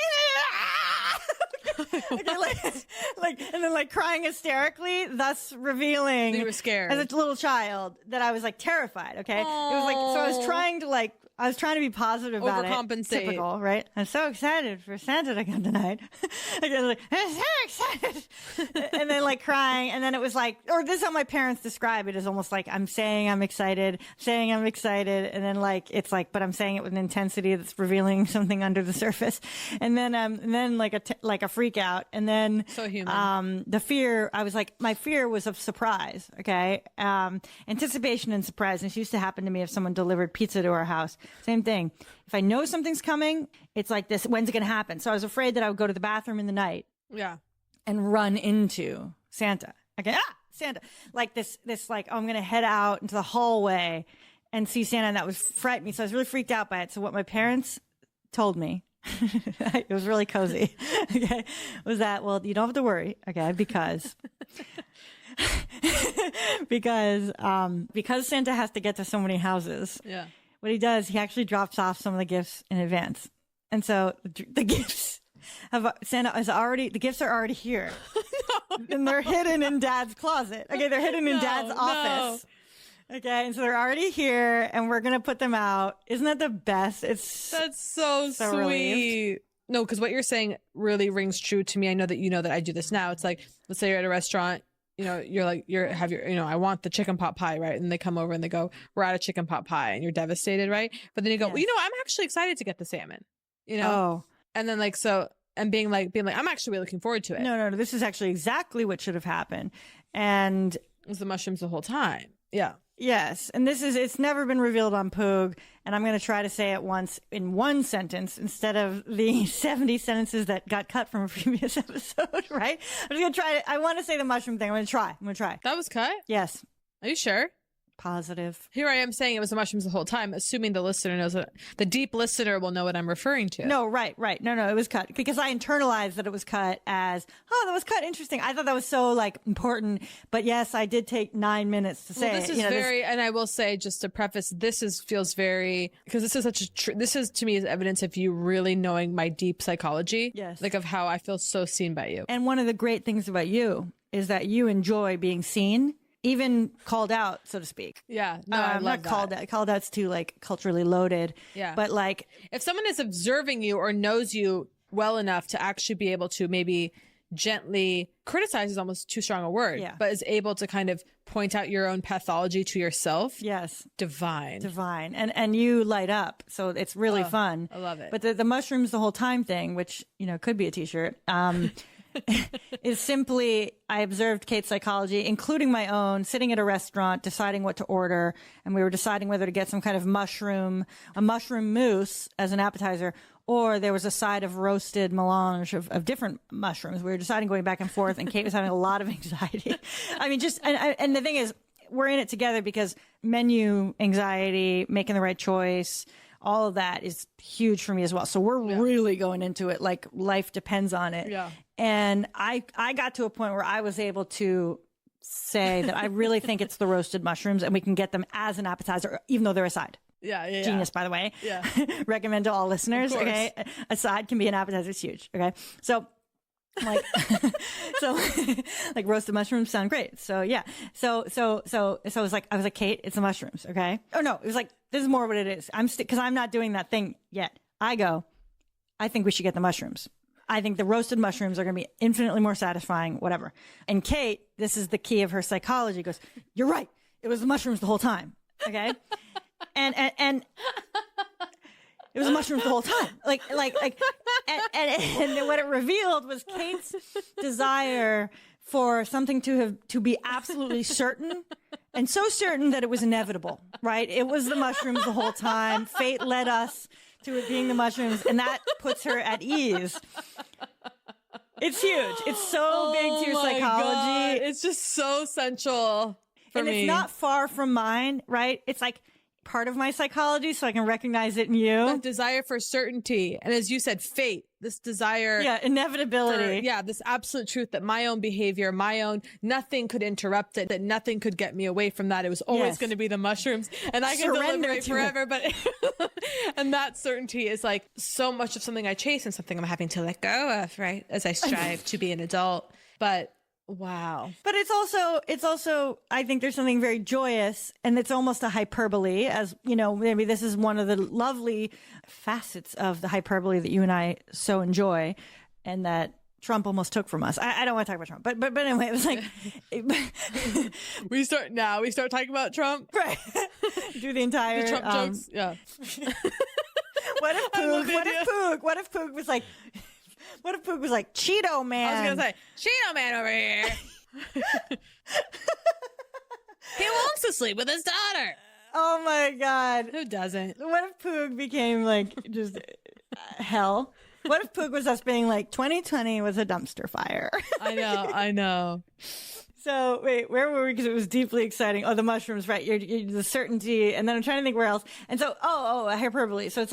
Okay, and then crying hysterically, thus revealing you were scared as a little child that I was like terrified. Okay, It was like, so I was trying to be positive about it. Overcompensate. Typical, right? I'm so excited for Santa to come tonight. I'm so excited, and then crying, and then it was like, or this is how my parents describe it, is almost like I'm saying I'm excited, and then it's like, but I'm saying it with an intensity that's revealing something under the surface, and then like a freak out, and then so human. The fear, I was like, my fear was of surprise. Okay, anticipation and surprise. And this used to happen to me if someone delivered pizza to our house. Same thing. If I know something's coming, it's like this, when's it going to happen? So I was afraid that I would go to the bathroom in the night. Yeah. And run into Santa. Okay. Santa. Like this, oh, I'm going to head out into the hallway and see Santa. And that would frighten me. So I was really freaked out by it. So what my parents told me, it was really cozy. Okay. Was that, well, you don't have to worry. Okay. Because Santa has to get to so many houses. Yeah. What he does, he actually drops off some of the gifts in advance. And so the gifts the gifts are already here. No, and they're hidden in Dad's closet. Okay, they're hidden in Dad's office. Okay, and so they're already here, and we're going to put them out. Isn't that the best? That's so sweet. Relieved. No, because what you're saying really rings true to me. I know that I do this now. It's like, let's say you're at a restaurant, I want the chicken pot pie, right? And they come over and they go, we're out of chicken pot pie, and you're devastated, right? But then you go, Yes. well, I'm actually excited to get the salmon, Oh. And then being like, I'm actually really looking forward to it. No, this is actually exactly what should have happened. And It was the mushrooms the whole time. Yeah. yes, and it's never been revealed on Poog, and I'm going to try to say it once in one sentence instead of the 70 sentences that got cut from a previous episode, right? I'm just going to try it. I want to say the mushroom thing. I'm going to try. That was cut? Yes. Are you sure? Positive. Here I am saying it was the mushrooms the whole time, assuming the listener knows the deep listener will know what I'm referring to. No, right. No, it was cut because I internalized that it was cut as, oh, that was cut. Interesting. I thought that was so important. But yes, I did take 9 minutes to say this it. is and I will say, just to preface, feels very, because this is this is to me is evidence of you really knowing my deep psychology. Yes. Like of how I feel so seen by you. And one of the great things about you is that you enjoy being seen. Even called out, so to speak. Yeah, no, I love not that. called out. Called out's too culturally loaded. Yeah, but if someone is observing you or knows you well enough to actually be able to maybe gently criticize is almost too strong a word. Yeah. But is able to kind of point out your own pathology to yourself. Yes, divine, and you light up, so it's really fun. I love it. But the mushrooms the whole time thing, which could be a T-shirt. Is simply, I observed Kate's psychology, including my own, sitting at a restaurant, deciding what to order. And we were deciding whether to get some kind of a mushroom mousse as an appetizer, or there was a side of roasted melange of different mushrooms. We were deciding, going back and forth, and Kate was having a lot of anxiety. I mean, and the thing is, we're in it together because menu anxiety, making the right choice, all of that is huge for me as well. So we're really going into it like life depends on it. Yeah. And I got to a point where I was able to say that I really think it's the roasted mushrooms, and we can get them as an appetizer, even though they're a side. Yeah. Genius, by the way. Yeah. Recommend to all listeners. Okay. A side can be an appetizer. It's huge. Okay. So like, like roasted mushrooms sound great. So yeah. So it was like, I was like, Kate, it's the mushrooms. Okay. Oh no, it was like, this is more what it is. Cause I'm not doing that thing yet. I think we should get the mushrooms. I think the roasted mushrooms are going to be infinitely more satisfying, whatever. And Kate, this is the key of her psychology, goes, you're right. It was the mushrooms the whole time. Okay. And it was mushrooms the whole time. And what it revealed was Kate's desire for something to be absolutely certain, and so certain that it was inevitable, right? It was the mushrooms the whole time. Fate led us to it being the mushrooms, and that puts her at ease. It's huge. It's so big to your psychology. God. It's just so central for me. And it's not far from mine, right? It's like part of my psychology, so I can recognize it in you. The desire for certainty. And as you said, fate, this desire. Yeah, inevitability. This absolute truth that my own behavior, nothing could interrupt it, that nothing could get me away from that. It was always going to be the mushrooms, and I can deliberate forever. But and that certainty is like so much of something I chase and something I'm having to let go of, right? As I strive to be an adult. But wow. But it's also, I think there's something very joyous, and it's almost a hyperbole, as, you know, maybe this is one of the lovely facets of the hyperbole that you and I so enjoy, and that Trump almost took from us. I don't want to talk about Trump, but anyway, it was like, we start talking about Trump. Right. Do the entire Trump jokes. Yeah. What if Poog was like, what if Poog was like, Cheeto Man? I was going to say, Cheeto Man over here. He wants to sleep with his daughter. Oh my God. Who doesn't? What if Poog became like just hell? What if Poog was us being like, 2020 was a dumpster fire? I know. So wait, where were we? Because it was deeply exciting. Oh, the mushrooms, right? You're the certainty. And then I'm trying to think where else. And so, hyperbole. So it's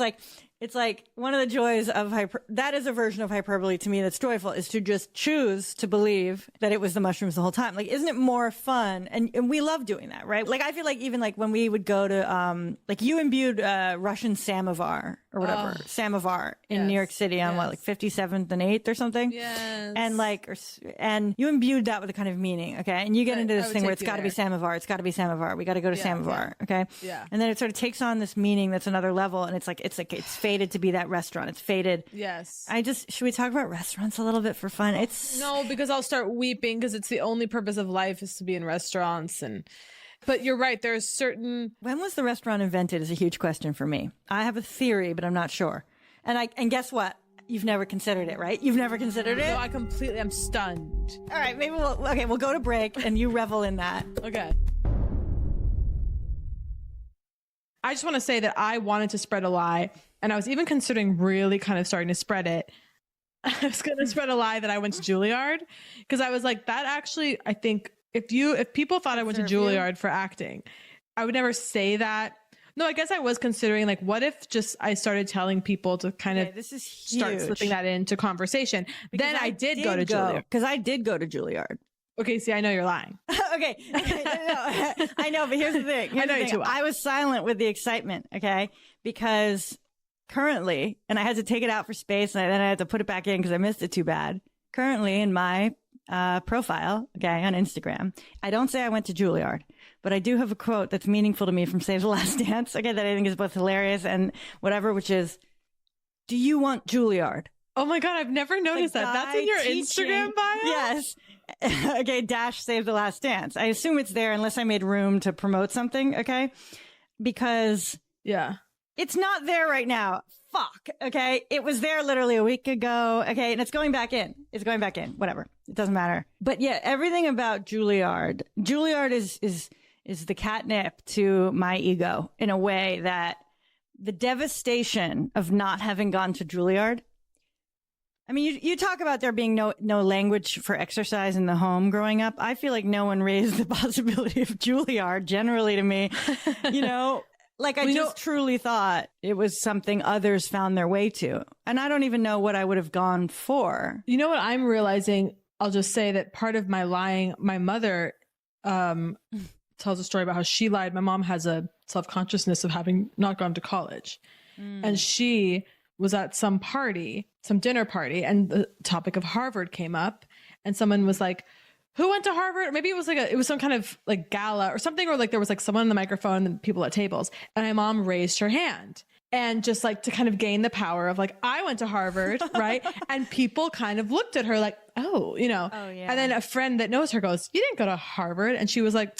like one of the joys of that is a version of hyperbole to me that's joyful, is to just choose to believe that it was the mushrooms the whole time. Like, isn't it more fun? And we love doing that, right? Like, I feel like even like when we would go to, like you imbued, Russian samovar or whatever, samovar in New York City on like 57th and 8th or something. Yes. And like, and you imbued that with a kind of meaning. Okay. And you get into this thing where it's got to be samovar. It's got to be samovar. We got to go to samovar. Okay. Yeah. And then it sort of takes on this meaning that's another level. And it's fated to be that restaurant. It's fated. Yes. Should we talk about restaurants a little bit for fun? No, because I'll start weeping, because it's the only purpose of life is to be in restaurants. But you're right. There's certain. When was the restaurant invented is a huge question for me. I have a theory, but I'm not sure. And guess what? You've never considered it, right? You've never considered it? No, I'm stunned. All right, maybe we'll go to break and you revel in that. Okay. I just want to say that I wanted to spread a lie, and I was even considering really kind of starting to spread it. I was going to spread a lie that I went to Juilliard, because I was like, that actually, I think if people thought I went to Juilliard for acting, I would never say that. No, I guess I was considering, like, what if just I started telling people to kind of start slipping that into conversation. Because then I did go to Juilliard. Because I did go to Juilliard. Okay, see, I know you're lying. Okay. No, I know, but here's the thing. I know you too well. I was silent with the excitement, okay? Because currently, and I had to take it out for space, and then I had to put it back in because I missed it too bad. Currently, in my profile, okay, on Instagram, I don't say I went to Juilliard, but I do have a quote that's meaningful to me from Save the Last Dance, okay, that I think is both hilarious and whatever, which is, do you want Juilliard? Oh my God, I've never noticed that. That's in your Instagram bio? Yes. Okay, dash Save the Last Dance. I assume it's there unless I made room to promote something, okay? Because it's not there right now. Fuck, okay? It was there literally a week ago, okay? And it's going back in. It's going back in. Whatever. It doesn't matter. But yeah, everything about Juilliard is the catnip to my ego in a way that the devastation of not having gone to Juilliard I mean, you talk about there being no language for exercise in the home growing up. I feel like no one raised the possibility of Juilliard generally to me, you know, like I just truly thought it was something others found their way to. And I don't even know what I would have gone for. You know what I'm realizing? I'll just say that part of my lying, my mother tells a story about how she lied. My mom has a self-consciousness of having not gone to college. And she was at some dinner party, and the topic of Harvard came up, and someone was like, who went to Harvard? Maybe it was it was some kind of like gala or something, or like there was like someone on the microphone and people at tables, and my mom raised her hand. And just like to kind of gain the power of like, I went to Harvard, right? And people kind of looked at her like, oh, you know. Oh, yeah. And then a friend that knows her goes, you didn't go to Harvard. And she was like,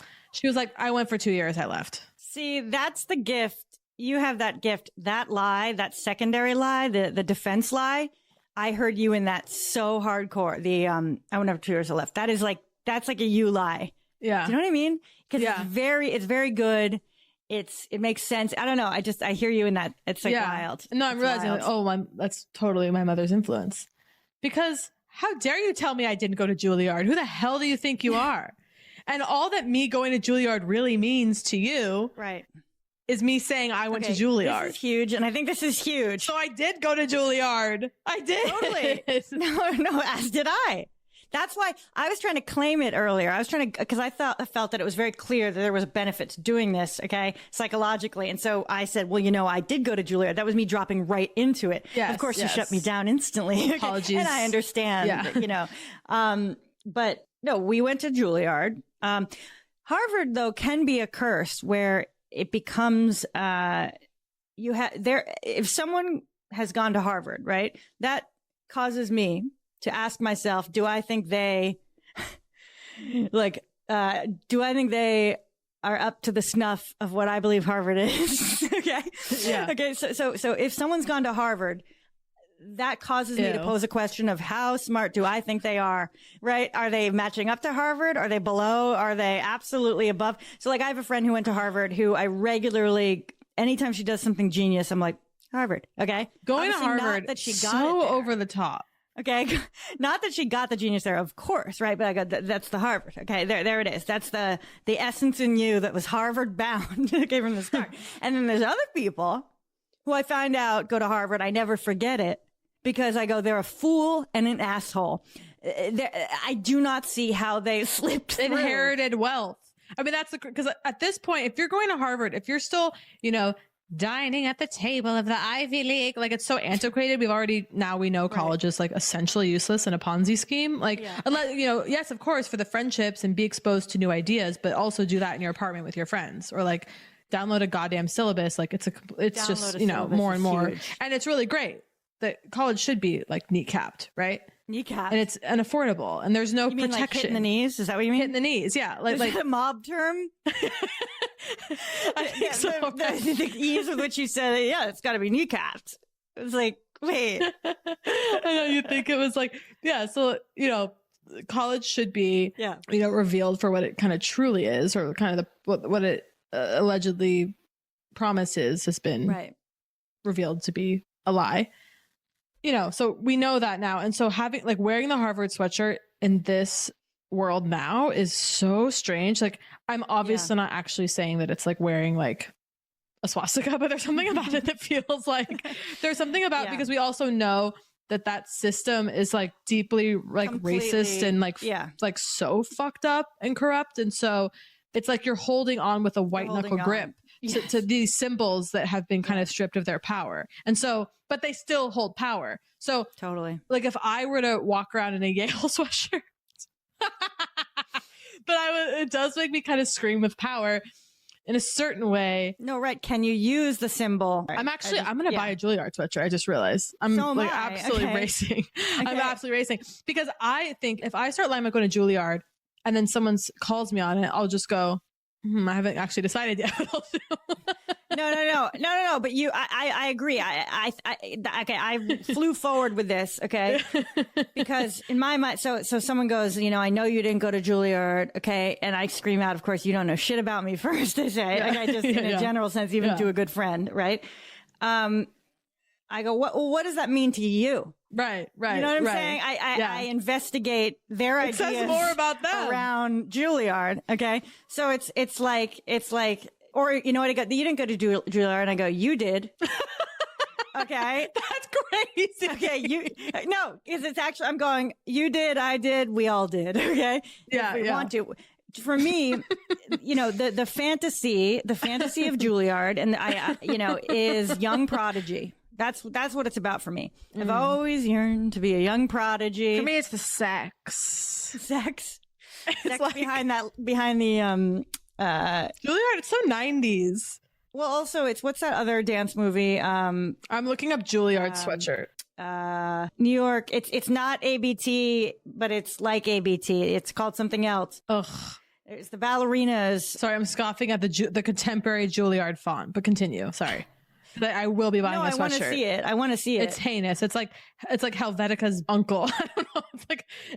I went for 2 years, I left. See, that's the gift. You have that gift, that lie, that secondary lie, the defense lie. I heard you in that so hardcore. I went for 2 years, I left. That's like a you lie. Yeah. Do you know what I mean? Because it's very good. It makes sense. I don't know. I hear you in that. It's like wild. No, I'm realizing like, that's totally my mother's influence. Because how dare you tell me I didn't go to Juilliard? Who the hell do you think you are? And all that me going to Juilliard really means to you, right, is me saying I went to Juilliard. This is huge, and I think this is huge. So I did go to Juilliard. I did. Totally. No, as did I. That's why I was trying to claim it earlier. I was trying to, because I felt that it was very clear that there was a benefit to doing this, okay, psychologically. And so I said, well, you know, I did go to Juilliard. That was me dropping right into it. Yes, of course, you shut me down instantly. Okay? Apologies. And I understand, you know. But no, we went to Juilliard. Harvard, though, can be a curse where it becomes, if someone has gone to Harvard, right, that causes me to ask myself, do I think they are up to the snuff of what I believe Harvard is? Okay. Yeah. Okay. So if someone's gone to Harvard, that causes me to pose a question of how smart do I think they are, right? Are they matching up to Harvard? Are they below? Are they absolutely above? So like I have a friend who went to Harvard who I regularly, anytime she does something genius, I'm like, Harvard. Okay. Going Obviously, to Harvard, not that she got so it there. over the top. Okay. Not that she got the genius there, of course, right? But I go, that's the Harvard. Okay. There it is. That's the essence in you that was Harvard bound. Okay. From the start. And then there's other people who I find out go to Harvard. I never forget it because I go, they're a fool and an asshole. I do not see how they slipped through. Inherited wealth. I mean, because at this point, if you're going to Harvard, if you're still, you know, dining at the table of the Ivy League, like it's so antiquated. We know college is like essentially useless and a Ponzi scheme. Like, unless, you know, yes, of course, for the friendships and be exposed to new ideas, but also do that in your apartment with your friends or like download a goddamn syllabus. Like it's just, you know, more and more. Huge. And it's really great that college should be like kneecapped, right? Kneecap. And it's unaffordable and there's no protection. Like hitting the knees? Is that what you mean? Hitting the knees. Yeah. Like a mob term? I think so. The ease with which you said, it's got to be kneecapped. It was like, wait. I know you think it was like, so, you know, college should be, you know, revealed for what it kind of truly is or kind of what it allegedly promises has been revealed to be a lie. You know, so we know that now. And so wearing the Harvard sweatshirt in this world now is so strange. Like I'm obviously not actually saying that it's like wearing like a swastika, but there's something about it that feels like there's something about because we also know that system is like deeply like racist and like so fucked up and corrupt. And so it's like you're holding on with a white knuckle grip to these symbols that have been kind of stripped of their power. And so, but they still hold power. So totally, like if I were to walk around in a Yale sweatshirt, but it does make me kind of scream with power in a certain way. No, right. Can you use the symbol? I'm going to buy a Juilliard sweatshirt. I just realized I'm absolutely racing. I'm absolutely racing because I think if I start lying about going to Juilliard and then someone calls me on it, I'll just go, I haven't actually decided yet what I'll do. No. But I agree. I flew forward with this. Okay. Because in my mind, so someone goes, you know, I know you didn't go to Juilliard. Okay. And I scream out, of course, you don't know shit about me first. I say, like I just, in a general sense, even to a good friend. Right. I go, what does that mean to you? Right. You know what I'm saying? I investigate their ideas. It says more about them around Juilliard. Okay, so it's like, or you know what? You didn't go to Juilliard, and I go, you did. Okay, that's crazy. Okay, no, because it's actually I'm going. You did, I did, we all did. Okay, yeah, if we want to. For me, the fantasy of Juilliard, and is young prodigy. That's what it's about for me. I've always yearned to be a young prodigy. For me, it's the sex. Sex like, behind the Juilliard. It's so 90s. Well, also it's what's that other dance movie? I'm looking up Juilliard sweatshirt. New York. It's not ABT, but it's like ABT. It's called something else. Ugh. It's the ballerinas. Sorry, I'm scoffing at the contemporary Juilliard font, but continue. Sorry. I will be buying a sweatshirt. I want to see it. It's heinous. It's like Helvetica's uncle. I don't know.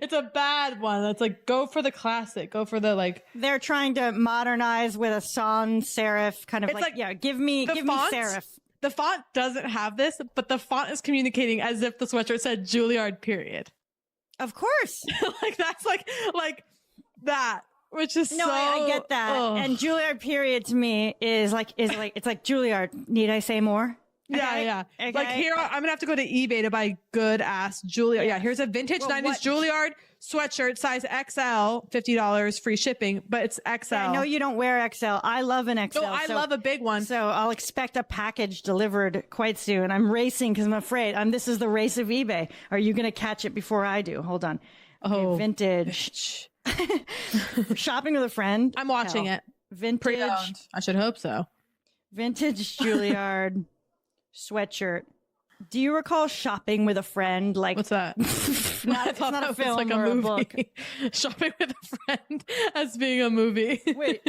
It's a bad one. It's like, go for the classic. Go for the like. They're trying to modernize with a sans serif kind of give me serif. The font doesn't have this, but the font is communicating as if the sweatshirt said Juilliard period. Of course. That's like that. Which is I get that. Ugh. And Juilliard period to me is like it's like Juilliard. Need I say more? Okay? Yeah. Okay? Like here, I'm gonna have to go to eBay to buy good ass Juilliard. Yeah, here's a vintage 90s Juilliard sweatshirt, size XL, $50 free shipping, but it's XL. I know you don't wear XL. I love an XL. No, I love a big one. So I'll expect a package delivered quite soon. I'm racing because I'm afraid. This is the race of eBay. Are you gonna catch it before I do? Hold on. Okay, vintage. Shopping with a friend. I'm watching it. Vintage. Pre-owned. I should hope so. Vintage Juilliard sweatshirt. Do you recall shopping with a friend? Like, what's that? It's not a film like or a movie. book. Shopping with a friend as being a movie. Wait,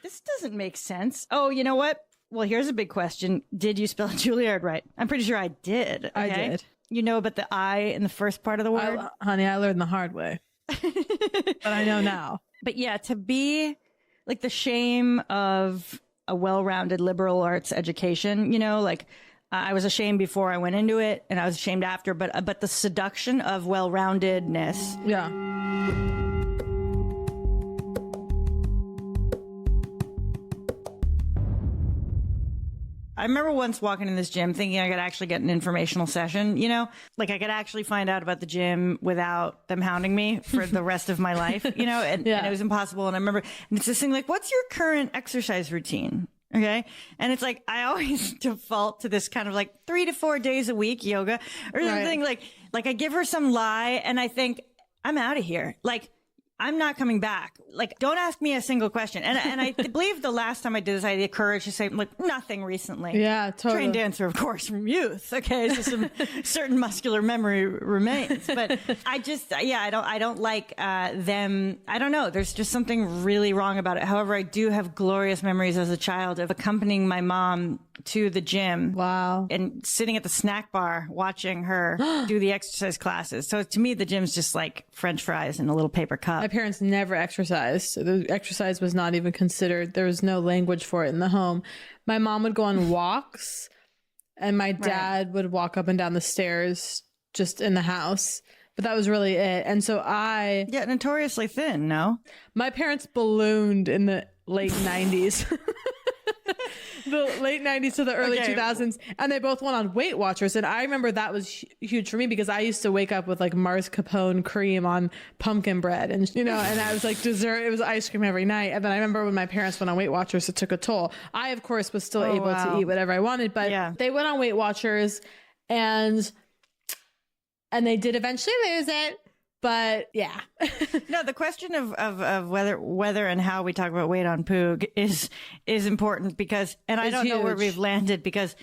this doesn't make sense. Oh, you know what? Well, here's a big question. Did you spell Juilliard right? I'm pretty sure I did. Okay? I did. You know about the I in the first part of the word? Honey, I learned the hard way. But I know now. But yeah, to be like the shame of a well-rounded liberal arts education, I was ashamed before I went into it and I was ashamed after, but the seduction of well-roundedness. Yeah. I remember once walking in this gym thinking I could actually get an informational session, like I could actually find out about the gym without them hounding me for the rest of my life, and it was impossible. And I remember, and it's this thing like, what's your current exercise routine? Okay. And it's like, I always default to this kind of like 3 to 4 days a week yoga or something like I give her some lie and I think I'm out of here. Like, I'm not coming back. Like, don't ask me a single question. And I believe the last time I did this, I had the courage to say, like, nothing recently. Yeah, totally. Trained dancer, of course, from youth. Okay, so some certain muscular memory remains. But I don't like them. I don't know. There's just something really wrong about it. However, I do have glorious memories as a child of accompanying my mom to the gym. Wow. And sitting at the snack bar watching her do the exercise classes. So to me, the gym's just like French fries in a little paper cup. My parents never exercised. The exercise was not even considered. There was no language for it in the home. My mom would go on walks and my dad would walk up and down the stairs just in the house. But that was really it. And so Yeah, notoriously thin, no? My parents ballooned in the late 90s. The late 90s to the early 2000s, and they both went on Weight Watchers, and I remember that was huge for me because I used to wake up with like mascarpone cream on pumpkin bread, and and I was like dessert, it was ice cream every night. And then I remember when my parents went on Weight Watchers, it took a toll. I of course was still able to eat whatever I wanted, but they went on Weight Watchers and they did eventually lose it. But yeah. No, the question of whether and how we talk about weight on Poog is important because, and I don't know where we've landed because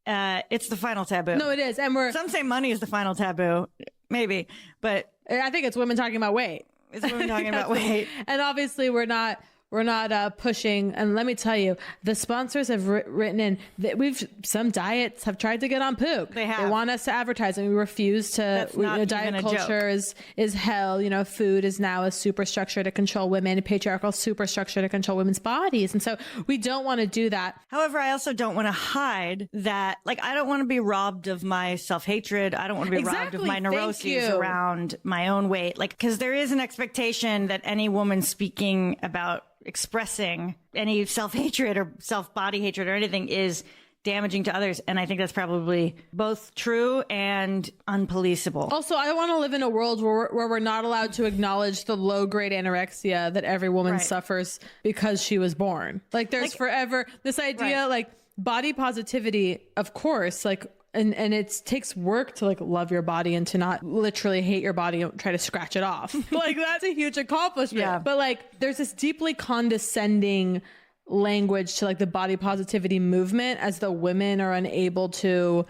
it's the final taboo. No, it is. And some say money is the final taboo, maybe, but I think it's women talking about weight. It's women talking about weight. And obviously we're not We're not pushing. And let me tell you, the sponsors have written in that some diets have tried to get on Poog. They have. They want us to advertise, and we refuse to. That's not even diet a culture joke. is hell. Food is now a superstructure to control women, a patriarchal superstructure to control women's bodies, and so we don't want to do that. However, I also don't want to hide that. Like, I don't want to be robbed of my self-hatred. I don't want to be robbed of my neuroses around my own weight. Like, because there is an expectation that any woman speaking about expressing any self-hatred or self-body hatred or anything is damaging to others. And I think that's probably both true and unpoliceable. Also, I want to live in a world where we're not allowed to acknowledge the low-grade anorexia that every woman suffers because she was born. Like, there's forever this idea, like, body positivity, of course, like, and it takes work to like love your body and to not literally hate your body and try to scratch it off. Like, that's a huge accomplishment. Yeah. But like, there's this deeply condescending language to like the body positivity movement, as though women are unable to.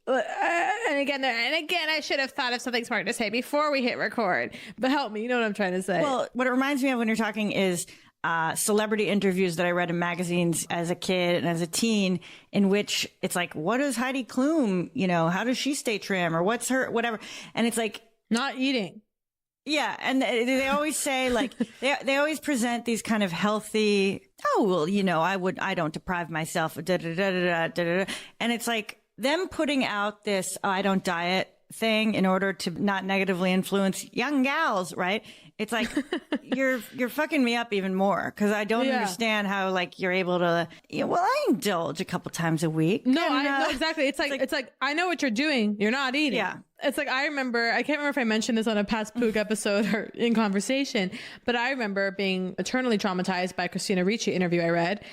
And again, I should have thought of something smart to say before we hit record. But help me, you know what I'm trying to say. Well, what it reminds me of when you're talking is celebrity interviews that I read in magazines as a kid and as a teen, in which it's like, what is Heidi Klum? How does she stay trim, or what's her whatever? And it's like, not eating. Yeah, and they always say, like, they always present these kind of healthy. Oh well, I don't deprive myself. Da, da, da, da, da, da, da. And it's like them putting out this I don't diet thing in order to not negatively influence young gals, right? It's like, you're fucking me up even more, because I don't understand how, like, you're able to, I indulge a couple times a week. No, no, exactly. It's like, I know what you're doing. You're not eating. Yeah. It's like, I can't remember if I mentioned this on a past Poog episode or in conversation, but I remember being eternally traumatized by a Christina Ricci interview I read,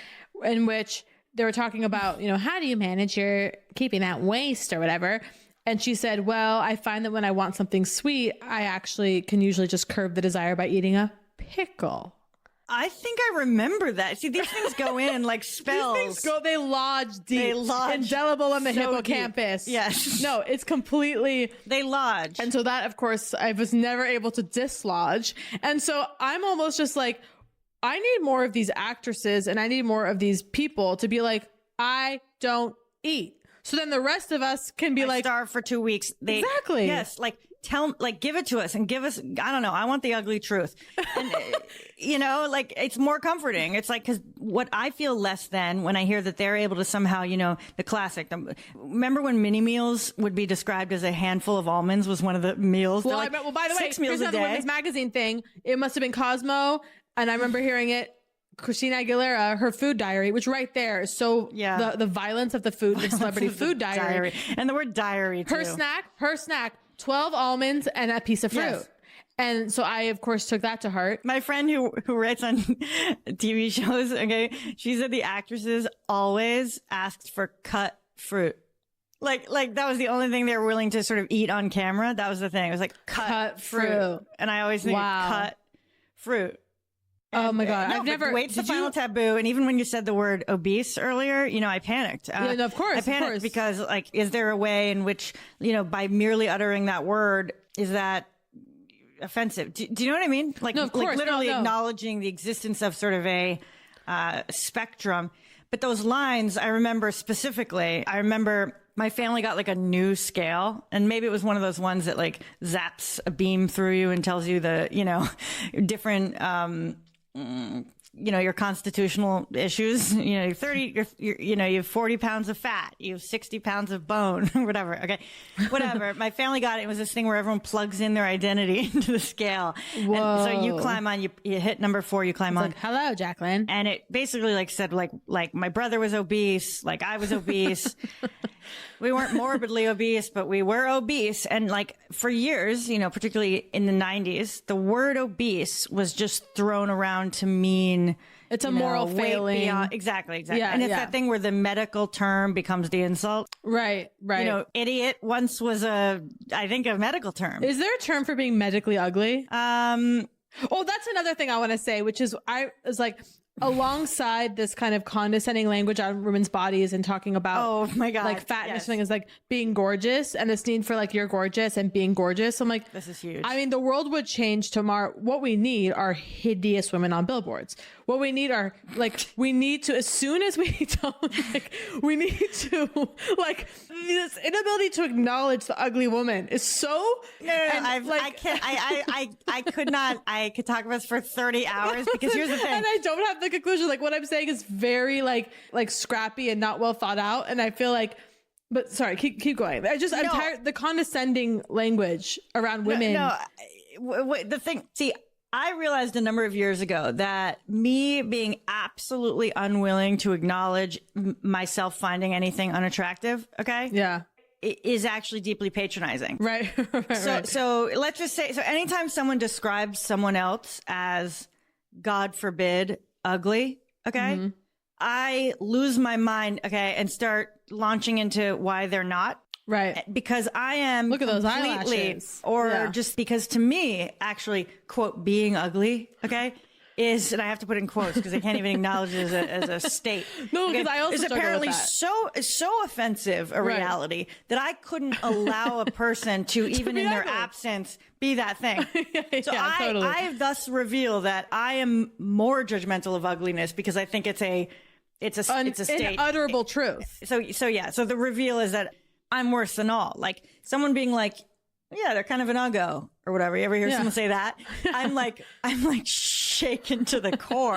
in which they were talking about, how do you manage your keeping that waist or whatever? And she said, well, I find that when I want something sweet, I actually can usually just curb the desire by eating a pickle. I think I remember that. See, these things go in like spells. They lodge deep. They lodge indelible in the hippocampus. Deep. Yes. No, it's completely. They lodge. And so that, of course, I was never able to dislodge. And so I'm almost just like, I need more of these actresses and I need more of these people to be like, I don't eat. So then the rest of us can be like, starve for 2 weeks. Exactly. Yes. Give it to us and give us, I don't know. I want the ugly truth. And, it's more comforting. It's like, cause what I feel less than when I hear that they're able to somehow, the classic, remember when mini meals would be described as a handful of almonds was one of the meals? Well, by the way, 6 meals here's another women's magazine thing. It must've been Cosmo. And I remember hearing it. Christina Aguilera, her food diary, which right there is so the violence of the celebrity food diary. And the word diary too. Her snack, 12 almonds and a piece of fruit. Yes. And so I, of course, took that to heart. My friend who writes on TV shows, okay, she said the actresses always asked for cut fruit. Like that was the only thing they were willing to sort of eat on camera. That was the thing. It was like cut fruit. And I always think cut fruit. Oh my God. I've never. Weight's the final taboo. And even when you said the word obese earlier, I panicked. Of course. I panicked because, like, is there a way in which, by merely uttering that word, is that offensive? Do you know what I mean? Like, no, of course. Like literally acknowledging the existence of sort of a spectrum. But those lines, I remember specifically, my family got like a new scale, and maybe it was one of those ones that like zaps a beam through you and tells you the, different, your constitutional issues, you're 30, you have 40 pounds of fat, you have 60 pounds of bone, whatever. Okay. Whatever. My family got it. It was this thing where everyone plugs in their identity into the scale. Whoa. And so you climb on, you hit number 4, you climb on. Like, hello, Jacqueline. And it basically said my brother was obese, like I was obese. We weren't morbidly obese, but we were obese. And for years, particularly in the 90s, the word obese was just thrown around to mean it's a moral failing. Exactly. Yeah, and it's that thing where the medical term becomes the insult. Right. Idiot once was I think a medical term. Is there a term for being medically ugly? Oh, that's another thing I want to say, which is I was like, alongside this kind of condescending language on women's bodies and talking about Oh my God. like fatness Yes. thing is like being gorgeous and this need for like you're gorgeous and being gorgeous. I'm like, This is huge. I mean, the world would change tomorrow. What we need are hideous women on billboards. What we need are like, we need to, as soon as we don't like, we need to like this inability to acknowledge the ugly woman is so. No, I can't. I could not. I could talk about this for 30 hours because here's the thing. And I don't have the conclusion. Like what I'm saying is very like scrappy and not well thought out. And I feel like, but sorry, keep going. I'm tired. The condescending language around women. The thing. See, I realized a number of years ago that me being absolutely unwilling to acknowledge myself finding anything unattractive. Okay. Yeah. Is actually deeply patronizing. Right. So let's just say, so anytime someone describes someone else as, God forbid, ugly, okay, I lose my mind, okay, and start launching into why they're not. Right. Because I am Look at those completely, eyelashes. or Yeah. just because to me, actually, quote, being ugly, okay, is, and I have to put in quotes because I can't even acknowledge it as a state. No, because I also is struggle apparently with that. so offensive a Right. reality that I couldn't allow a person to even be in their ugly. absence be that thing. So Yeah, totally. I thus reveal that I am more judgmental of ugliness because I think it's a state. Unutterable truth. So the reveal is that I'm worse than all. Like someone being like, yeah, they're kind of an uggo or whatever. You ever hear someone say that? I'm like shaken to the core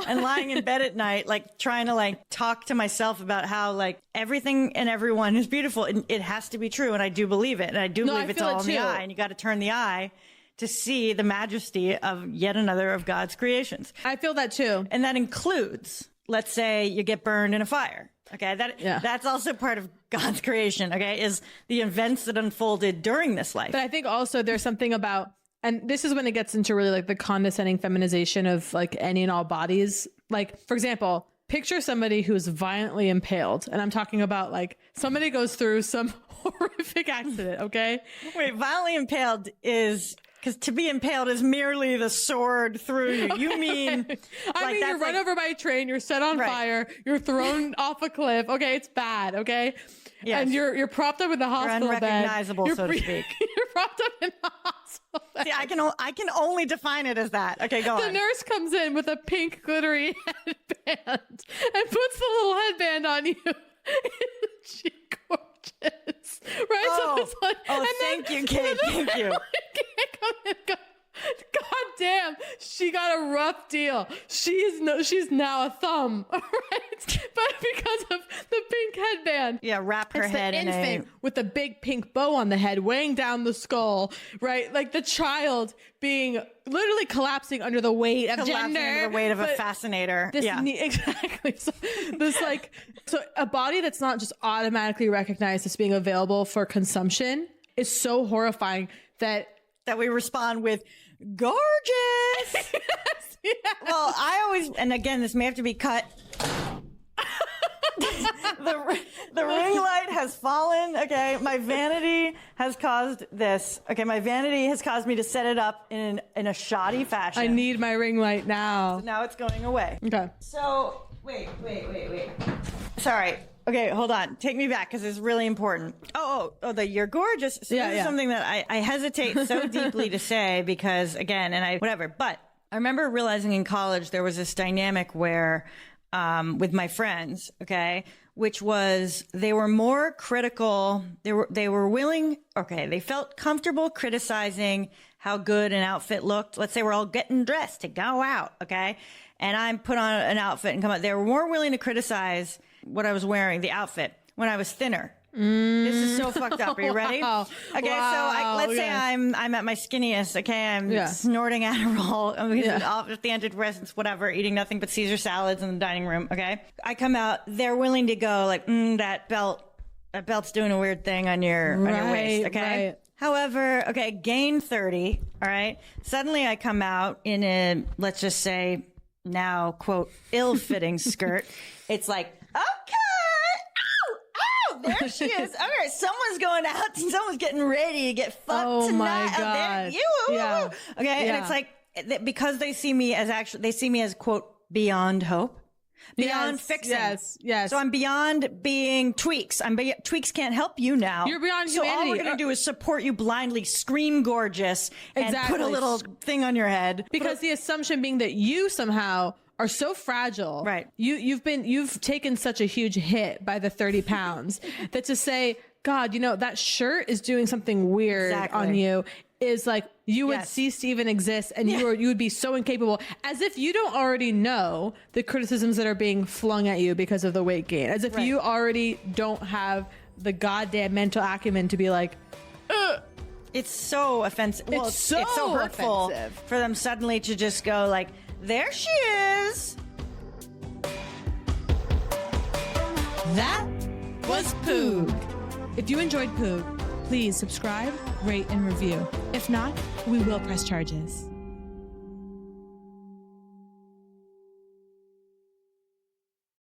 and lying in bed at night, like trying to like talk to myself about how like everything and everyone is beautiful. And it has to be true. And I do believe it. And I do believe it's feel all it in the too. eye, and you got to turn the eye to see the majesty of yet another of God's creations. I feel that too. And that includes, let's say you get burned in a fire. Okay. That's also part of God's creation. Okay. Is the events that unfolded during this life. But I think also there's something about, and this is when it gets into really like the condescending feminization of like any and all bodies. Like, for example, picture somebody who's violently impaled. And I'm talking about like somebody goes through some horrific accident. Okay. Wait, violently impaled is, because to be impaled is merely the sword through you. You mean, I mean, you're run over by a train, you're set on fire, you're thrown off a cliff. Okay, it's bad. Okay, Yes. And you're propped up in the hospital bed. unrecognizable, so to speak. You're propped up in the hospital bed. See, I can only define it as that. Okay, go The on. nurse comes in with a pink glittery headband and puts the little headband on you. She gorgeous, right? Oh, so it's like, thank you, Kate. Thank you. Can't come in and go, God damn, she got a rough deal. She's now a thumb, right? But because of the pink headband. Yeah, wrap her It's head the in infant with the big pink bow on the head weighing down the skull, right? Like the child being literally collapsing under the weight of collapsing gender. under the weight of a But fascinator. this Yeah. exactly. So this so a body that's not just automatically recognized as being available for consumption is so horrifying that we respond with gorgeous. Well, I always, and again, this may have to be cut. The ring light has fallen. Okay, my vanity has caused this. Okay, my vanity has caused me to set it up in a shoddy fashion. I need my ring light now. Now it's going away. Okay. So wait. Sorry. Okay, hold on. Take me back because it's really important. Oh, you're gorgeous. So this is something that I hesitate so deeply to say because again, whatever. But I remember realizing in college there was this dynamic where, with my friends, okay, which was they were more critical. They were willing. Okay, they felt comfortable criticizing how good an outfit looked. Let's say we're all getting dressed to go out, okay, and I put on an outfit and come out. They were more willing to criticize what I was wearing, the outfit, when I was thinner. This is so fucked up. Are you ready? Wow. Okay, so let's say I'm at my skinniest. Okay, I'm snorting Adderall. I'm at the antidepressants, whatever, eating nothing but Caesar salads in the dining room. Okay, I come out. They're willing to go like, that belt's doing a weird thing on your waist. Okay. Right. However, okay, gain 30. All right. Suddenly I come out in a, let's just say now, quote, ill-fitting skirt. It's like, okay. Oh, there she is. All right, someone's going out and someone's getting ready to get fucked tonight. My Oh, there God. you. Okay, and it's like because they see me as quote beyond hope, beyond Yes, fixing. yes. So I'm beyond being tweaks. Tweaks can't help you now. You're beyond So all humanity. we're going to do is support you blindly, scream gorgeous, and Exactly. put a little thing on your head. Because the assumption being that you somehow are so fragile. Right. You've taken such a huge hit by the 30 pounds that to say, God, that shirt is doing something weird on you is like you would cease to even exist, and you would be so incapable, as if you don't already know the criticisms that are being flung at you because of the weight gain, as if you already don't have the goddamn mental acumen to be like, ugh. It's so offensive. Well, It's so hurtful offensive. for them suddenly to just go like, there she is. That was Poog. If you enjoyed Poog, please subscribe, rate, and review. If not, we will press charges.